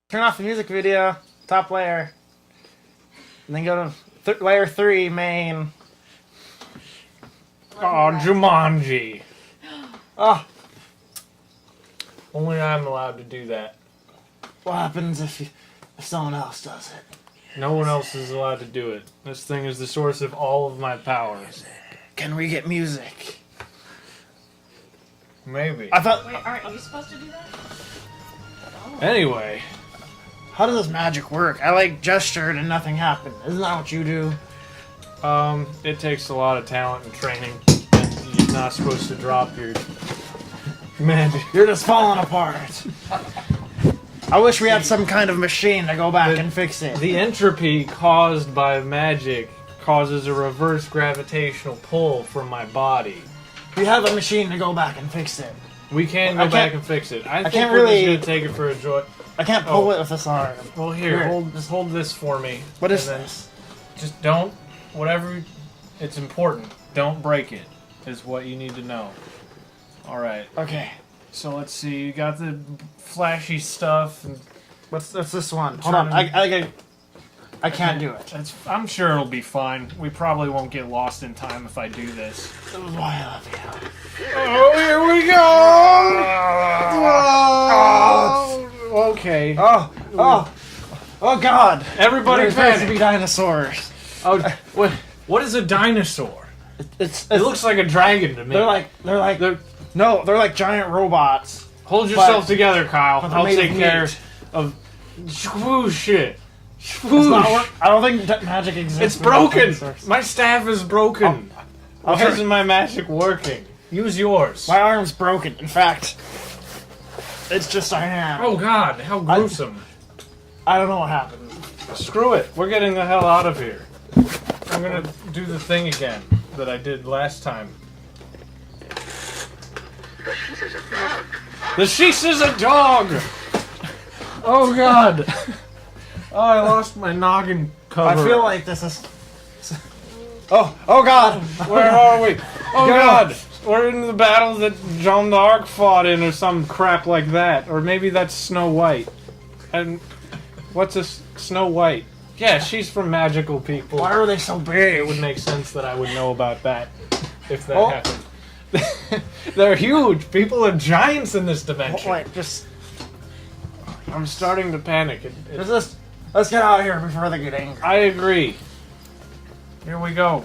Turn off the music video, top layer, and then go to layer 3, main. Oh, Jumanji. Oh, Only I'm allowed to do that. what happens if someone else does it? No one else is allowed to do it. This thing is the source of all of my powers. Can we get music? Maybe. I thought, Wait, aren't you supposed to do that? Anyway, how does this magic work? I like gestured and nothing happened. Isn't that what you do? it takes a lot of talent and training. You're not supposed to drop your magic. You're just falling apart. I wish we had some kind of machine to go back and fix it. The entropy caused by magic causes a reverse gravitational pull from my body. We have a machine to go back and fix it. We can I go back can't- and fix it. I think can't we're really- just gonna take it for a joy. I can't pull it with this arm. Well, here, Here. just hold this for me. What is and then this? Just don't, whatever, it's important. Don't break it, is what you need to know. All right. Okay. So let's see. You got the flashy stuff. And What's this one? Hold on. I can't do it. I'm sure it'll be fine. We probably won't get lost in time if I do this. This is why I love you. Oh, here we go! Oh, okay. Oh God! Everybody There's supposed to panic. be dinosaurs. Oh, what is a dinosaur? It's It looks like a dragon to me. they're like they're like giant robots. Hold yourself but- together, Kyle. but they're I'll made take of care meat. of swoosh shit. It's not Swoosh. work- I don't think magic exists. It's without broken. dinosaurs. My staff is broken. I'll Why try- isn't my magic working? Use yours. My arm's broken. In fact, it's just a hand. Oh God, how gruesome. I don't know what happened. Screw it. We're getting the hell out of here. I'm gonna do the thing again that I did last time. The sheesh is a dog! Oh God! Oh, I lost my noggin cover. I feel like this is. Oh God! Where are we? Oh Go. God! We're in the battle that Jeanne d'Arc fought in, or some crap like that. Or maybe that's Snow White. And what's a Snow White? Yeah, she's from magical people. Why are they so big? It would make sense that I would know about that if that Oh. happened. They're huge. People are giants in this dimension. Wait, just I'm starting to panic. let's get out of here before they get angry. I agree. Here we go.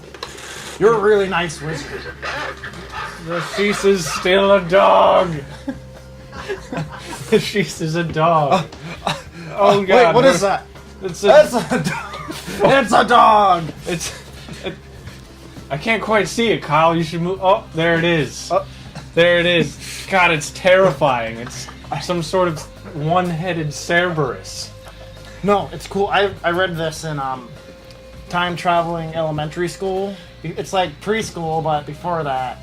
You're a really nice wizard. The sheath is still a dog. The sheath is a dog. Oh God! Wait, what is that? It's a. That's a dog. It's a dog. I can't quite see it, Kyle. You should move. Oh, there it is. Oh. There it is. God, it's terrifying. It's some sort of one-headed Cerberus. No, it's cool. I read this in time traveling elementary school. It's like preschool, but before that.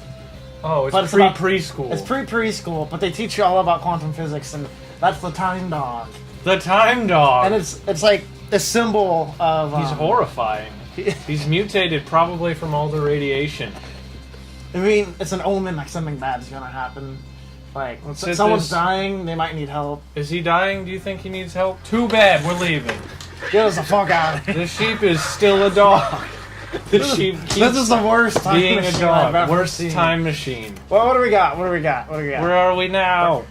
Oh, it's But it's about- preschool. It's preschool, but they teach you all about quantum physics, and that's the time dog. The time dog. And it's like a symbol of. He's horrifying. He's mutated probably from all the radiation. I mean, it's an omen, like something bad's gonna happen. Like, Let's hit someone's this. dying, they might need help. Is he dying? Do you think he needs help? Too bad. We're leaving. Get us the fuck out of here. The sheep is still a dog. The sheep keeps This is the worst time being a machine I've dog. ever Worst seen. time machine. Well, what do we got? What do we got? Where are we now?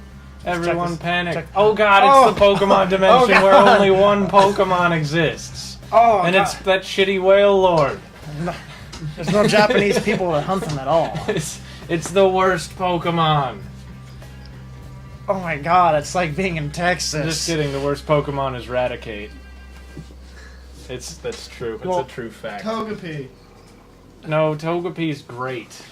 Everyone this- panic. check- Oh God, Oh! it's the Pokemon dimension Oh, where God. only one Pokemon exists. Oh, And God. it's that shitty whale lord. There's no Japanese people that hunt them at all. It's the worst Pokemon. Oh my God, it's like being in Texas. Just kidding, the worst Pokemon is Raticate. That's true. It's Well, a true fact. Togepi. No, Togepi's great.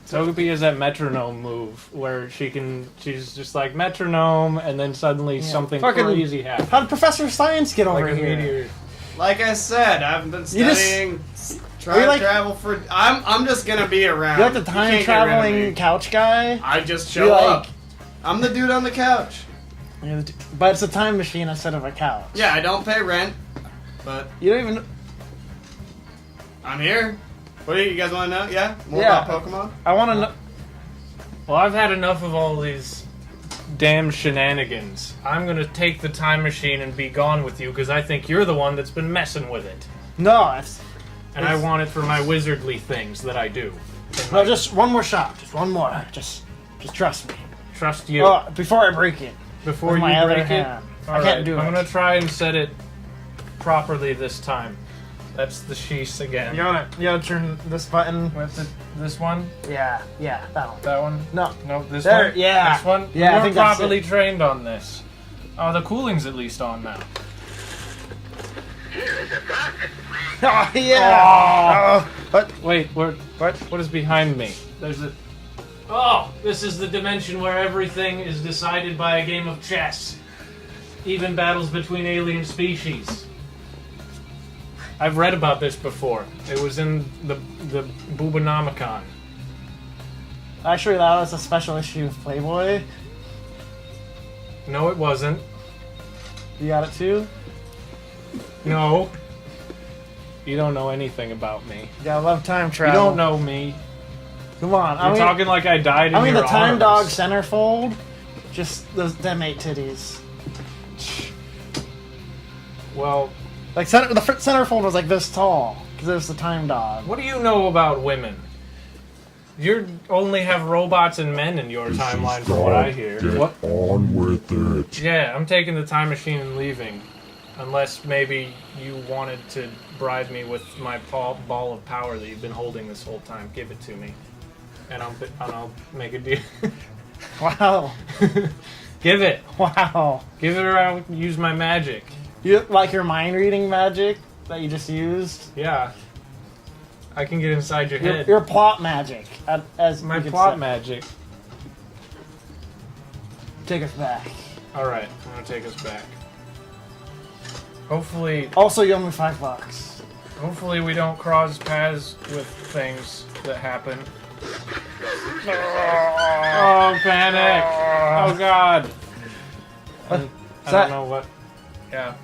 Togepi has that metronome move where she's just like metronome, and then suddenly something Fucking- crazy happens. How did Professor Science get over Like a here? meteor. Like I said, I've been You just- studying. Are Trying you to like- travel for. I'm just gonna be around. You're like the You time can't get rid of traveling me. couch guy? I just You're show like- up. I'm the dude on the couch. But it's a time machine instead of a couch. Yeah, I don't pay rent, but You don't even. I'm here. What do you guys want to know? Yeah, more Yeah. about Pokemon. I want to know. Well, I've had enough of all these damn shenanigans. I'm gonna take the time machine and be gone with you because I think you're the one that's been messing with it. No, And I want it for my wizardly things that I do. no, just one more shot. Just one more. Just trust me. Trust you. Before I break it. Before with you my other break it? hand. All I can't right, do it. I'm gonna try and set it properly this time. That's the sheath again. You wanna turn this button? This one? Yeah, that one. That one? No. No, this There, one? yeah. This one? Yeah, I You're think that's properly it. trained on this. Oh, the cooling's at least on now. Oh, yeah! What? Wait, what is behind me? There's a... Oh, this is the dimension where everything is decided by a game of chess. Even battles between alien species. I've read about this before. It was in the Bubanomicon. Actually, that was a special issue of Playboy. No, it wasn't. You got it too? No. You don't know anything about me. You gotta love time You travel. don't know me. Come on. You're talking like I died in I mean, your the time arms. dog centerfold. Just them 8 titties. Well, Like the centerfold was like this tall because it was the time dog. what do you know about women? You only have robots and men in your timeline, from what I hear. What? On with it. Yeah, I'm taking the time machine and leaving. Unless maybe you wanted to bribe me with my ball of power that you've been holding this whole time. Give it to me. And I'll make a deal. Wow. Give it. Wow. Give it or I'll use my magic. You like your mind reading magic that you just used? Yeah. I can get inside your head. Your plot magic. As My you could plot say. magic. Take us back. Alright, I'm gonna take us back. Hopefully Also, you owe me $5. Hopefully we don't cross paths with things that happen. Oh, panic! Oh god! I don't know what... Yeah.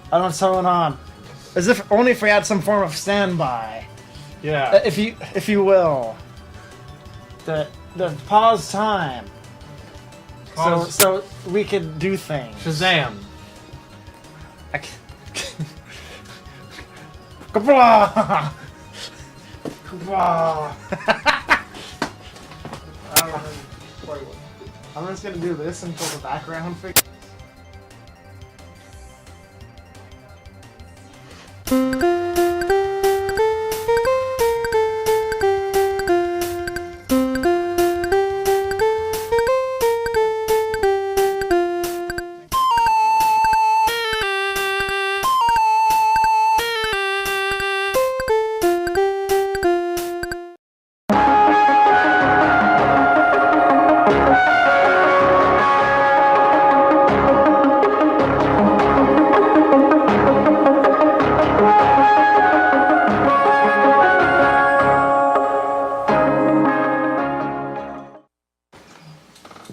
I don't know what's going on. As if only if we had some form of standby. Yeah. If you will. The pause time. Pause. So we could do things. Shazam! Kablah! Kablah! I'm just gonna do this until the background fixes.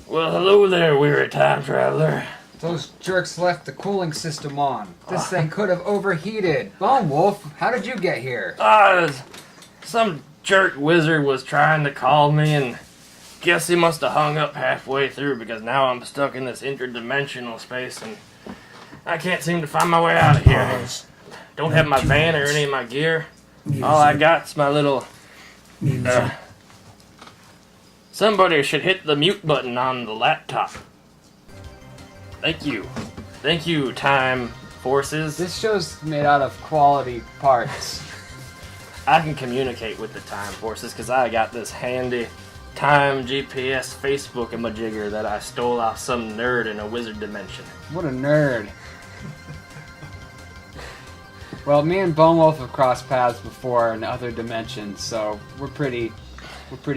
Well, hello there, weary time traveler. Those jerks left the cooling system on. This thing could have overheated. Bone Wolf, how did you get here? Some jerk wizard was trying to call me, and guess he must have hung up halfway through because now I'm stuck in this interdimensional space and I can't seem to find my way out of here. Don't have my van or any of my gear. All I got's my little... somebody should hit the mute button on the laptop. Thank you. Thank you, time forces. This show's made out of quality parts. I can communicate with the time forces because I got this handy time GPS Facebook majigger that I stole off some nerd in a wizard dimension. What a nerd. Well, me and Bone Wolf have crossed paths before in other dimensions, so we're pretty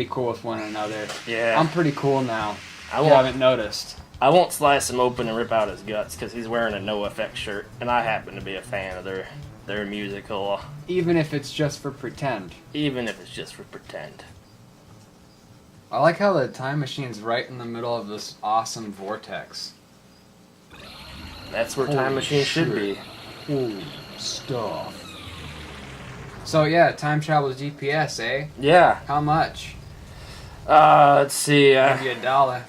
cool with one another. Yeah. I'm pretty cool now. I You haven't noticed. I won't slice him open and rip out his guts because he's wearing a NoFX shirt, and I happen to be a fan of their musical, Even if it's just for pretend. even if it's just for pretend. I like how the time machine's right in the middle of this awesome vortex. That's where Holy time machine should shit. be. Cool stuff. So yeah, time travel GPS, eh? Yeah. How much? Let's see. Give you $1.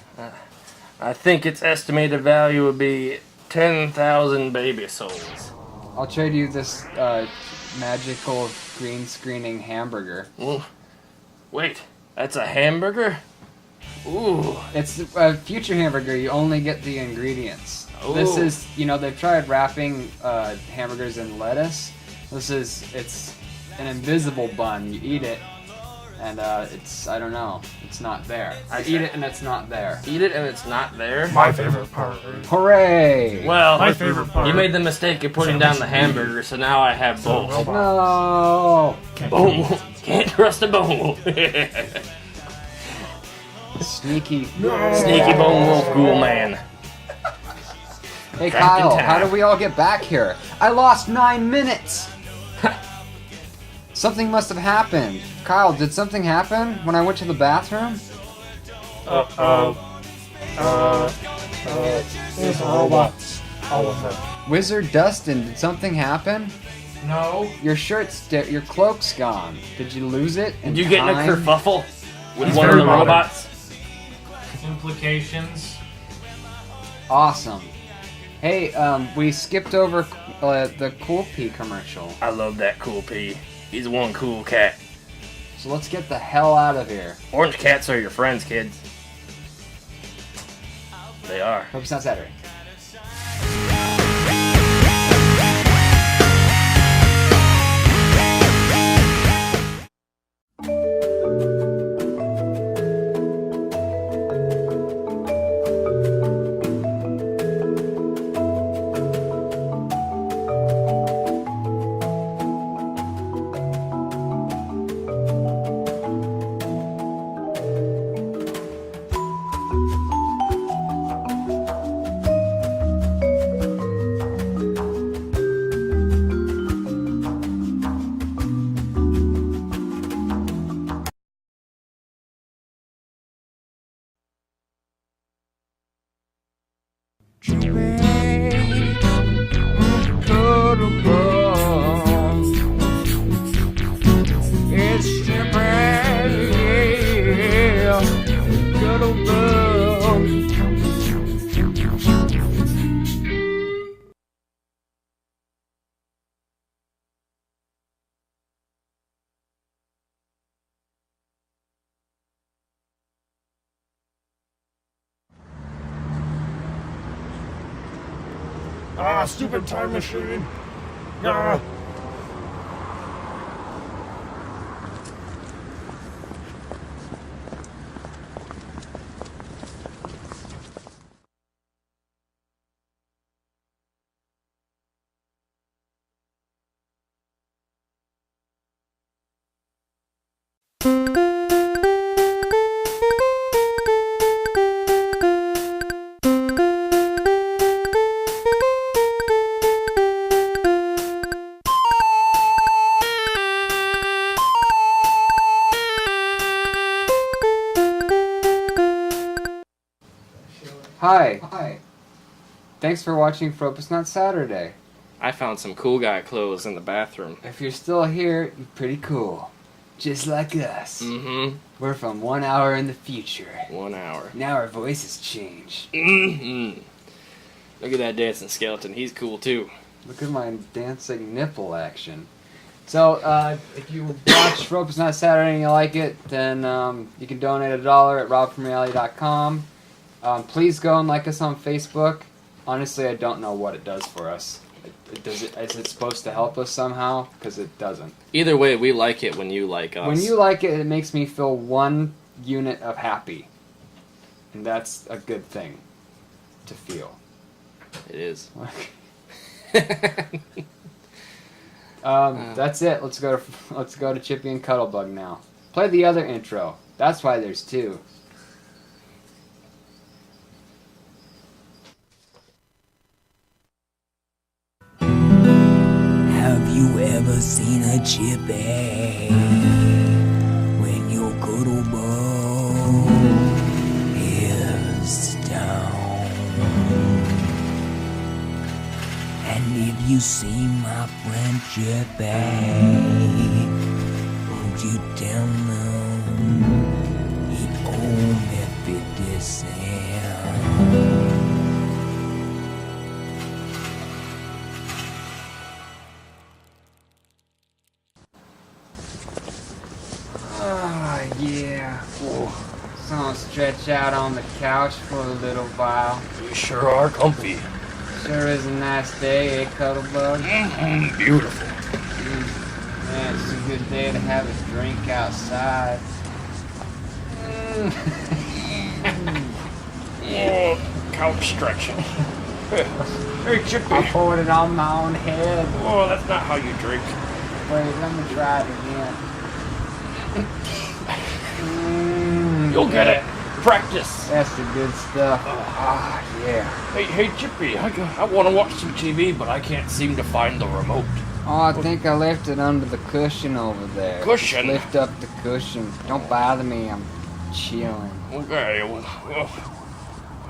I think its estimated value would be 10,000 baby souls. I'll trade you this magical green screening hamburger. Ooh. Wait, that's a hamburger? Ooh. It's a future hamburger. You only get the ingredients. Ooh. This is, they've tried wrapping hamburgers in lettuce. It's an invisible bun. You eat it, and I don't know, it's not there. I eat it and it's not there. Eat it and it's not there? My favorite part. Hooray! Well, My favorite part. you made the mistake of putting down the hamburger, so now I have both. No! Boom! Can't trust a bone. Sneaky. Sneaky bone wolf ghoul man. Hey Trapped in Kyle, time. how did we all get back here? I lost 9 minutes! Something must have happened. Kyle, did something happen when I went to the bathroom? There's robots. All of them. Wizard Dustin, did something happen? No. Your your cloak's gone. Did you lose it? Did you get in a time? kerfuffle with He's one of very the modern. robots? Implications. Awesome. Hey, we skipped over the Cool Pea commercial. I love that cool pea. He's one cool cat. So let's get the hell out of here. Orange cats are your friends, kids. They are. Hope it's not Saturday. Stupid time machine. Ah. Hi. Thanks for watching Frope. It's not Saturday. I found some cool guy clothes in the bathroom. If you're still here, you're pretty cool. Just like us. Mm-hmm. We're from 1 hour in the future. 1 hour. Now our voices change. Mm-hmm. Look at that dancing skeleton. He's cool too. Look at my dancing nipple action. So, if you watch Frope It's Not Saturday and you like it, then you can donate $1 at robfromreality.com. Please go and like us on Facebook. Honestly, I don't know what it does for us. Is it supposed to help us somehow? Because it doesn't. Either way, we like it when you like us. When you like it, it makes me feel 1 unit of happy. And that's a good thing to feel. It is. That's it. Let's go to Chippy and Cuddlebug now. Play the other intro. That's why there's 2. Have you ever seen a chippy when your cuddlebug is down? And if you see my friend Chippy, won't you tell him he owe me 50 cents? just gonna stretch out on the couch for a little while. You sure are comfy. Sure is a nice day, eh, Cuddlebug? Beautiful. Man, it's a good day to have a drink outside. Oh, couch stretching. Hey, Chippy. I poured it on my own head. Oh, that's not how you drink. Wait, let me try it again. You'll get it. Practice. That's the good stuff. Yeah. Hey, Chippy, I want to watch some TV, but I can't seem to find the remote. Oh, I think I left it under the cushion over there. Cushion? Just lift up the cushion. Don't bother me, I'm chilling. Okay, well,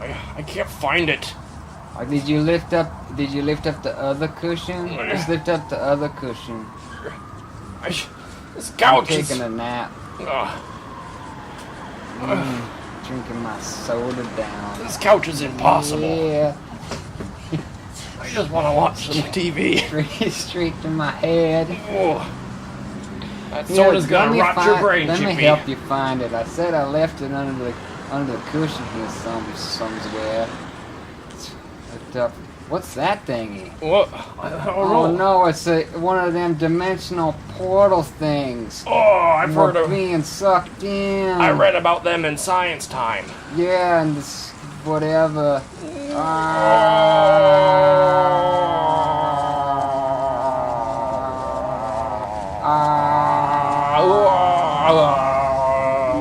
I can't find it. Did you lift up the other cushion? Just lift up the other cushion. This I'm couch is... taking a nap. Drinking my soda down. This couch is impossible. Yeah. I just want to watch some TV. Straight to my head. Oh. That soda's gonna rot your brain, Let me Chippy. help you find it. I said I left it under the cushion here somewhere. Lift up. What's that thingy? What? I don't Oh know. no, it's one of them dimensional portal things. Oh, I've heard We're of... being sucked in. I read about them in Science Time. Yeah, and this whatever.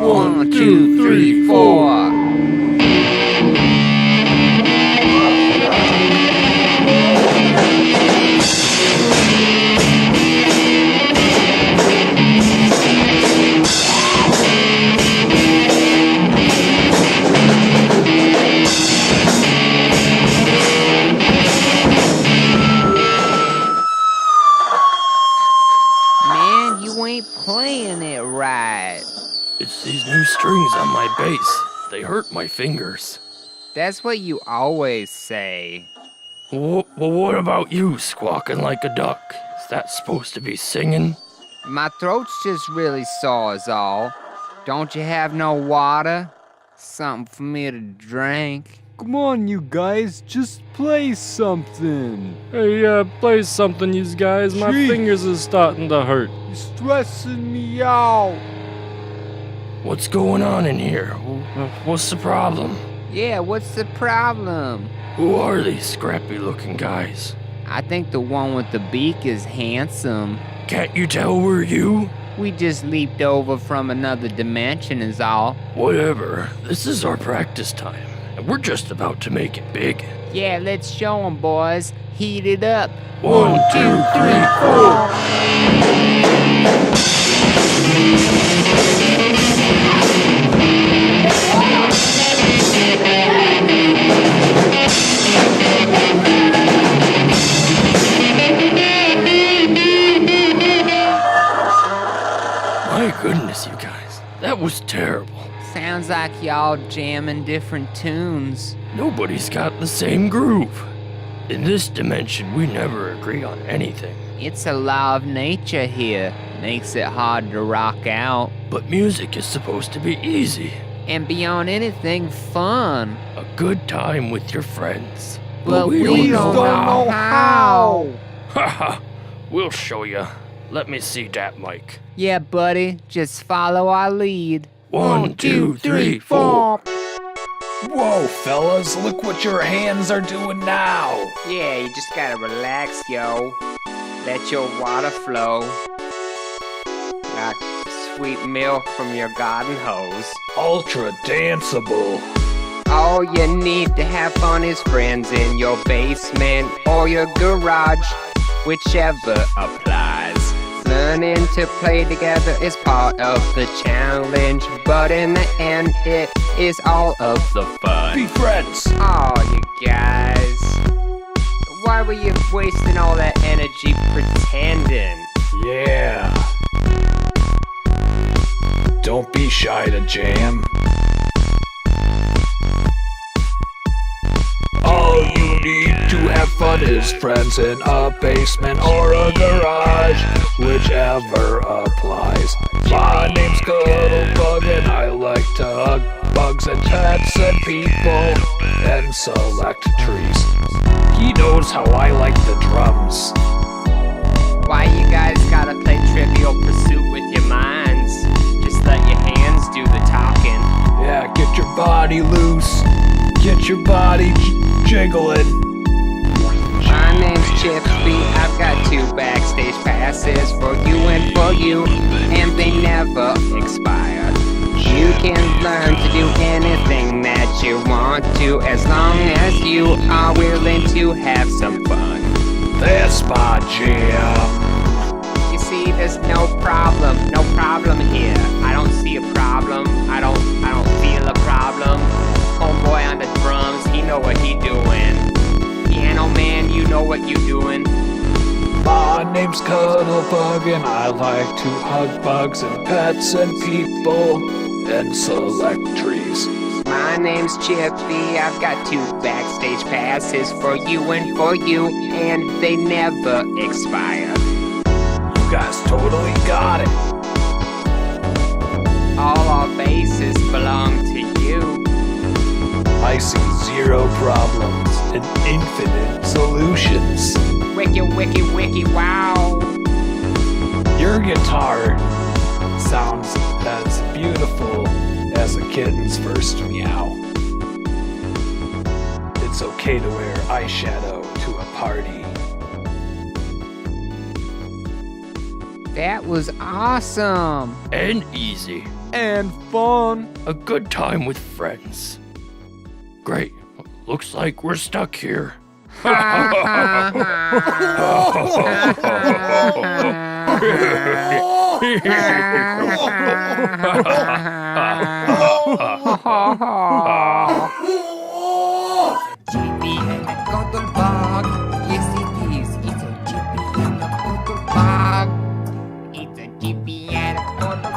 One, two, three, four. Man, you ain't playing it right. It's these new strings on my bass. They hurt my fingers. That's what you always say. Well, what about you squawking like a duck? Is that supposed to be singing? My throat's just really sore is all. Don't you have no water? Something for me to drink? Come on, you guys, just play something. Hey, play something, you guys. My Gee. fingers is starting to hurt. You're stressing me out. What's going on in here? What's the problem? Yeah, what's the problem? Who are these scrappy-looking guys? I think the one with the beak is handsome. Can't you tell we're you? We just leaped over from another dimension is all. Whatever. This is our practice time, and we're just about to make it big. Yeah, let's show 'em, boys. Heat it up. 1, 2, 3, 4. My goodness, you guys. That was terrible. Sounds like y'all jamming different tunes. Nobody's got the same groove. In this dimension, we never agree on anything. It's a law of nature here. Makes it hard to rock out. But music is supposed to be easy. And beyond anything, fun. A good time with your friends. But we don't know how. Haha, we'll show you. Let me see that mic. Yeah, buddy, just follow our lead. 1, 2, 3, 4. Whoa, fellas, look what your hands are doing now. Yeah, you just gotta relax, yo. Let your water flow. Like sweet milk from your garden hose. Ultra danceable. All you need to have fun is friends in your basement or your garage, whichever applies. Learning to play together is part of the challenge, but in the end, it is all of the fun. Be friends. Oh, you guys. Why were you wasting all that energy pretending? Yeah. Don't be shy to jam. All you need to have fun is friends in a basement or a garage, whichever applies. My name's Cuddlebug and I like to hug. bugs and pets and people and select trees. He knows how I like the drums. Why you guys gotta play Trivial Pursuit with your minds? Just let your hands do the talking. Yeah, get your body loose. Get your body jiggling. My name's Chippy, I've got 2 backstage passes for you and for you, and they never expire. You can learn to do anything that you want to, as long as you are willing to have some fun. That's my jam. You see, there's no problem here. I don't see a problem, I don't feel a problem. Homeboy on the drums, he know what he doing. Piano man, you know what you doing. My name's Cuddlebug and I like to hug bugs and pets and people and select trees. My name's Chippy, I've got 2 backstage passes for you and for you, and they never expire. You guys totally got it. All our bases belong to you. I see 0 problems and infinite solutions. Wiki, wiki, wiki, wow. Your guitar sounds as beautiful as a kitten's first meow. It's okay to wear eyeshadow to a party. That was awesome. And easy. And fun. A good time with friends. Great. Looks like we're stuck here. Chippy and a Cuddlebug. Yes, it is. It's a Chippy and a Cuddlebug. It's a Chippy and a Cuddlebug.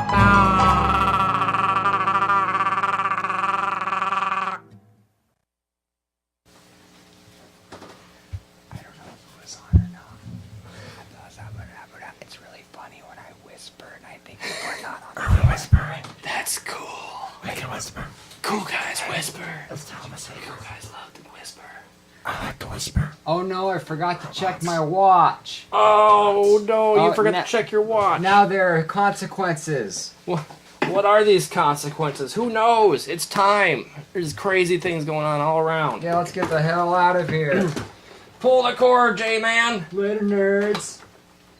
It's really funny when I whisper and I think people are not on the Whispering. That's cool. We can whisper. Cool guys whisper. Let's tell them a secret. Cool guys love to whisper. I like to whisper. Oh no, I forgot to check my watch. Oh no, you Oh, forgot na- to check your watch. Now there are consequences. What are these consequences? Who knows? It's time. There's crazy things going on all around. Yeah, let's get the hell out of here. Pull the cord, J-Man. Later, nerds.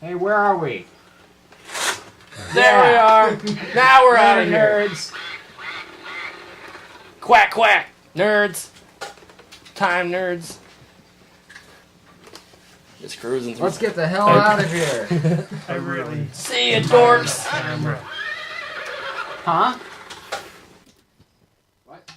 Hey, where are we? There we are. Now we're out of Later, here. nerds. Quack, quack. Nerds. Time, nerds. Just cruising through. Let's get the hell out of here. I really. See ya, dorks. Huh? What?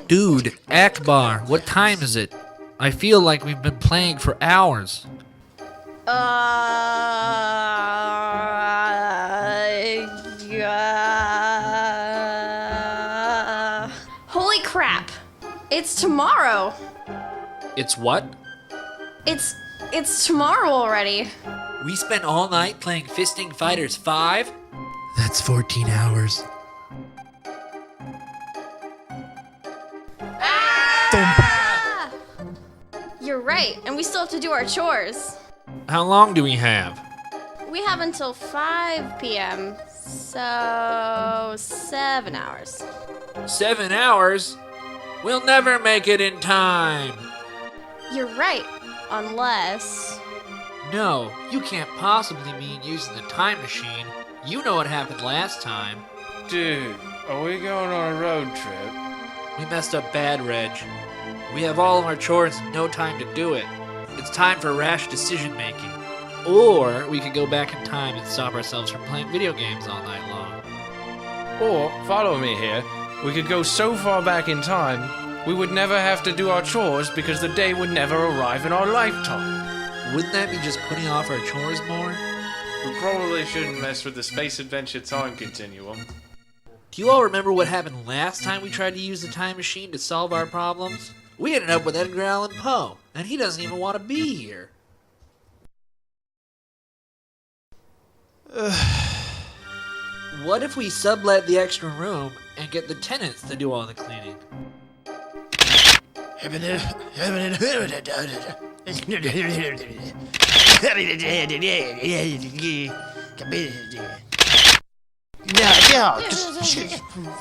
Dude, Akbar, what time is it? I feel like we've been playing for hours. Holy crap! It's tomorrow. It's what? It's tomorrow already. We spent all night playing Fisting Fighters 5? That's 14 hours. You're right, and we still have to do our chores. How long do we have? We have until 5 p.m., so 7 hours. 7 hours? We'll never make it in time. You're right, unless... No, you can't possibly mean using the time machine. You know what happened last time. Dude, are we going on a road trip? We messed up bad, Reg. We have all of our chores and no time to do it. It's time for rash decision making. Or we could go back in time and stop ourselves from playing video games all night long. Or, follow me here, we could go so far back in time, we would never have to do our chores because the day would never arrive in our lifetime. Wouldn't that be just putting off our chores more? We probably shouldn't mess with the space adventure time continuum. Do you all remember what happened last time we tried to use the time machine to solve our problems? We ended up with Edgar Allan Poe, and he doesn't even want to be here. What if we sublet the extra room and get the tenants to do all the cleaning? Just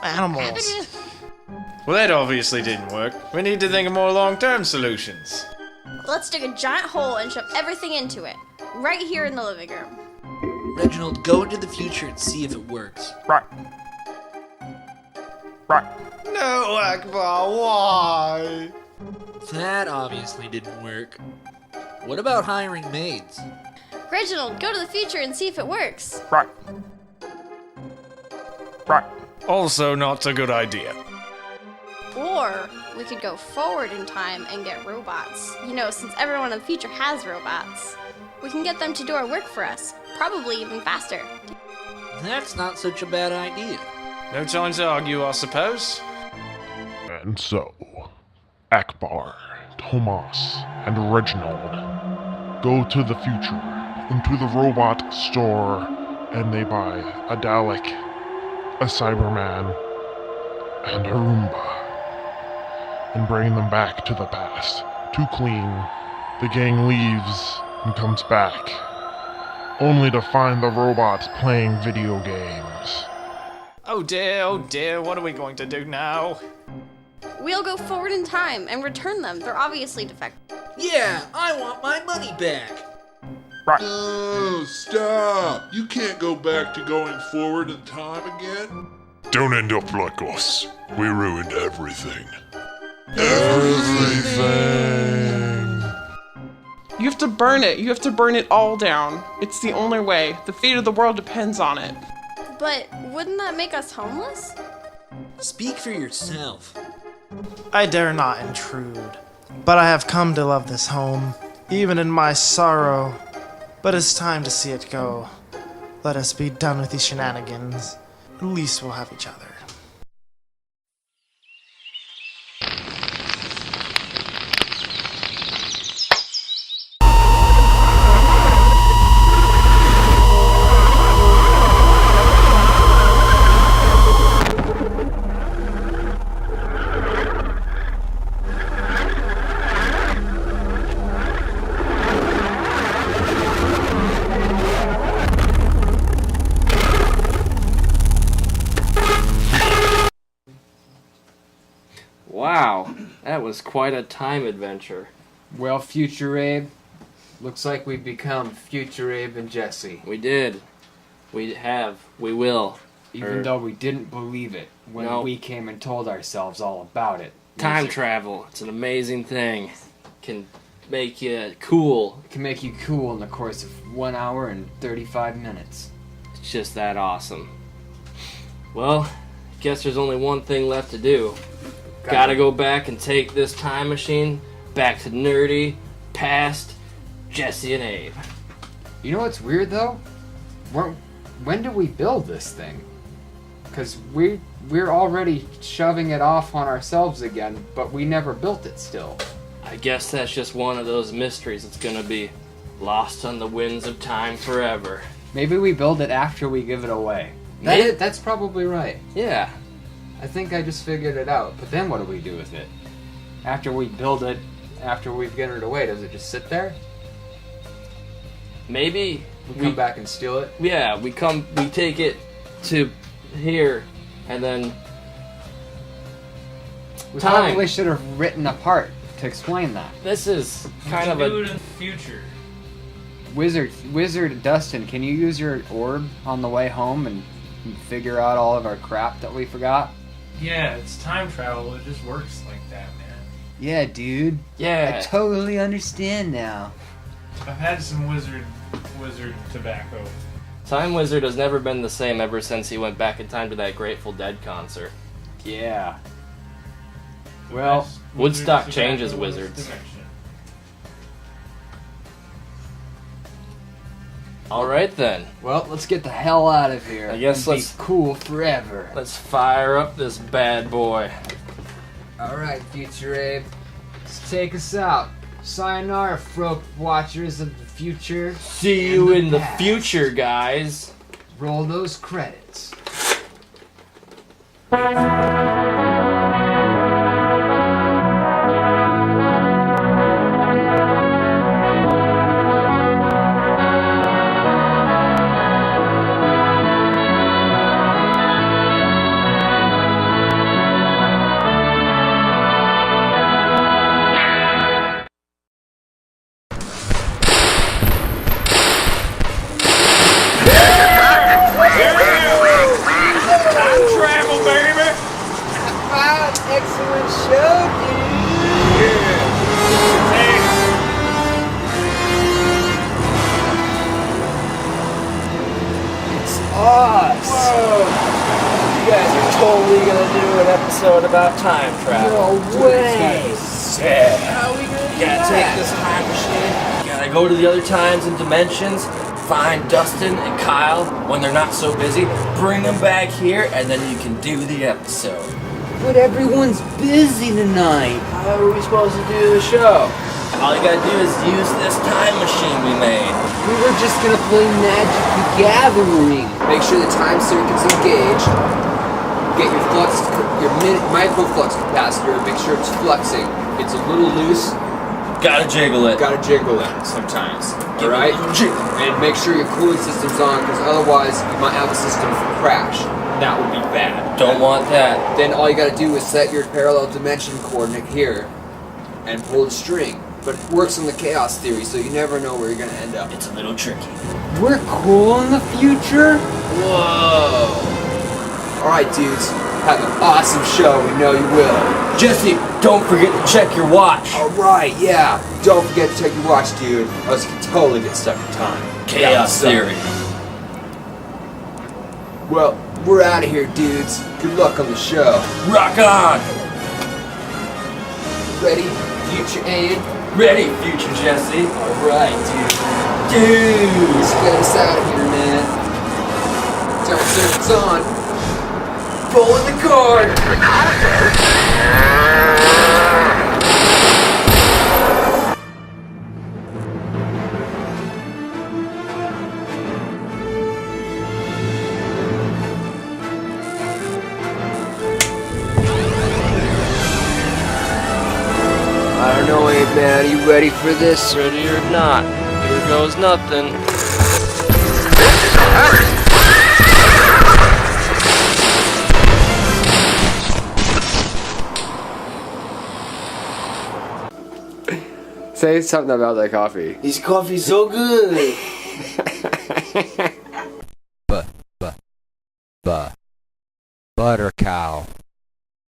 animals. Well, that obviously didn't work. We need to think of more long-term solutions. Let's dig a giant hole and shove everything into it. Right here in the living room. Reginald, go into the future and see if it works. Right. No, Akbar, why? That obviously didn't work. What about hiring maids? Reginald, go to the future and see if it works. Right. Also not a good idea. Or we could go forward in time and get robots. You know, since everyone in the future has robots, we can get them to do our work for us, probably even faster. That's not such a bad idea. No time to argue, I suppose. And so, Akbar, Tomas, and Reginald go to the future, into the robot store, and they buy a Dalek, a Cyberman, and a Roomba, and bring them back to the past. To clean, the gang leaves and comes back, only to find the robots playing video games. Oh dear, what are we going to do now? We'll go forward in time and return them. They're obviously defective. Yeah, I want my money back. Oh, stop! You can't go back to going forward in time again. Don't end up like us. We ruined everything. You have to burn it. You have to burn it all down. It's the only way. The fate of the world depends on it. But wouldn't that make us homeless? Speak for yourself. I dare not intrude, but I have come to love this home, even in my sorrow. But it's time to see it go. Let us be done with these shenanigans. At least we'll have each other. Wow, that was quite a time adventure. Well, Future Abe, looks like we've become Future Abe and Jesse. We did. We will. Even though we didn't believe it when we came and told ourselves all about it. Time travel, it's an amazing thing. Can make you cool. It can make you cool in the course of 1 hour and 35 minutes. It's just that awesome. Well, guess there's only one thing left to do. Gotta go back and take this time machine back to nerdy, past Jesse and Abe. You know what's weird though? When did we build this thing? Because we're already shoving it off on ourselves again, but we never built it still. I guess that's just one of those mysteries that's gonna be lost on the winds of time forever. Maybe we build it after we give it away. That's probably right. Yeah. I think I just figured it out. But then what do we do with it? After we build it, after we've given it away, does it just sit there? Maybe we come back and steal it? Yeah, we take it to here, and then we probably should have written a part to explain that. This is kind of do it in the future. Wizard Dustin, can you use your orb on the way home and figure out all of our crap that we forgot? Yeah, it's time travel. It just works like that, man. Yeah, dude. Yeah. I totally understand now. I've had some wizard tobacco. Time Wizard has never been the same ever since he went back in time to that Grateful Dead concert. Yeah. Well, Woodstock changes wizards. Alright then. Well, let's get the hell out of here. I guess and let's be cool forever. Let's fire up this bad boy. Alright, Future Abe. Let's take us out. Sayonara, Frope watchers of the future. See you in the future, guys. Roll those credits. Excellent show, dude! It's us! Whoa! You guys are totally gonna do an episode about time travel. No way! Yeah. How are we gonna do Gotta that? take this time machine, gotta go to the other times and dimensions, find Dustin and Kyle when they're not so busy, bring them back here, and then you can do the episode. But everyone's busy tonight. How are we supposed to do the show? All you gotta do is use this time machine we made. We were just gonna play Magic the Gathering. Make sure the time circuit's engaged. Get your micro flux capacitor. Make sure it's fluxing. It's a little loose. Gotta jiggle it. Gotta jiggle it sometimes. Alright? And make sure your cooling system's on, because otherwise you might have a system crash. That would be bad. Don't want that. Then all you gotta do is set your parallel dimension coordinate here and pull the string. But it works on the chaos theory, so you never know where you're gonna end up. It's a little tricky. We're cool in the future? Whoa! Alright, dudes. Have an awesome show. We know you will. Jesse, don't forget to check your watch. Alright, yeah. Don't forget to check your watch, dude. Or else you can totally get stuck in time. Chaos theory. Well, we're out of here, dudes. Good luck on the show. Rock on! Ready, Future Abe? Ready, Future Jesse. Alright, dude. Let's get us out of here, man. Time circuit's on. Pulling the cord. I don't know, Abe, man. Are you ready for this? Ready or not, here goes nothing. Say something about that coffee. This coffee's so good. Butter cow.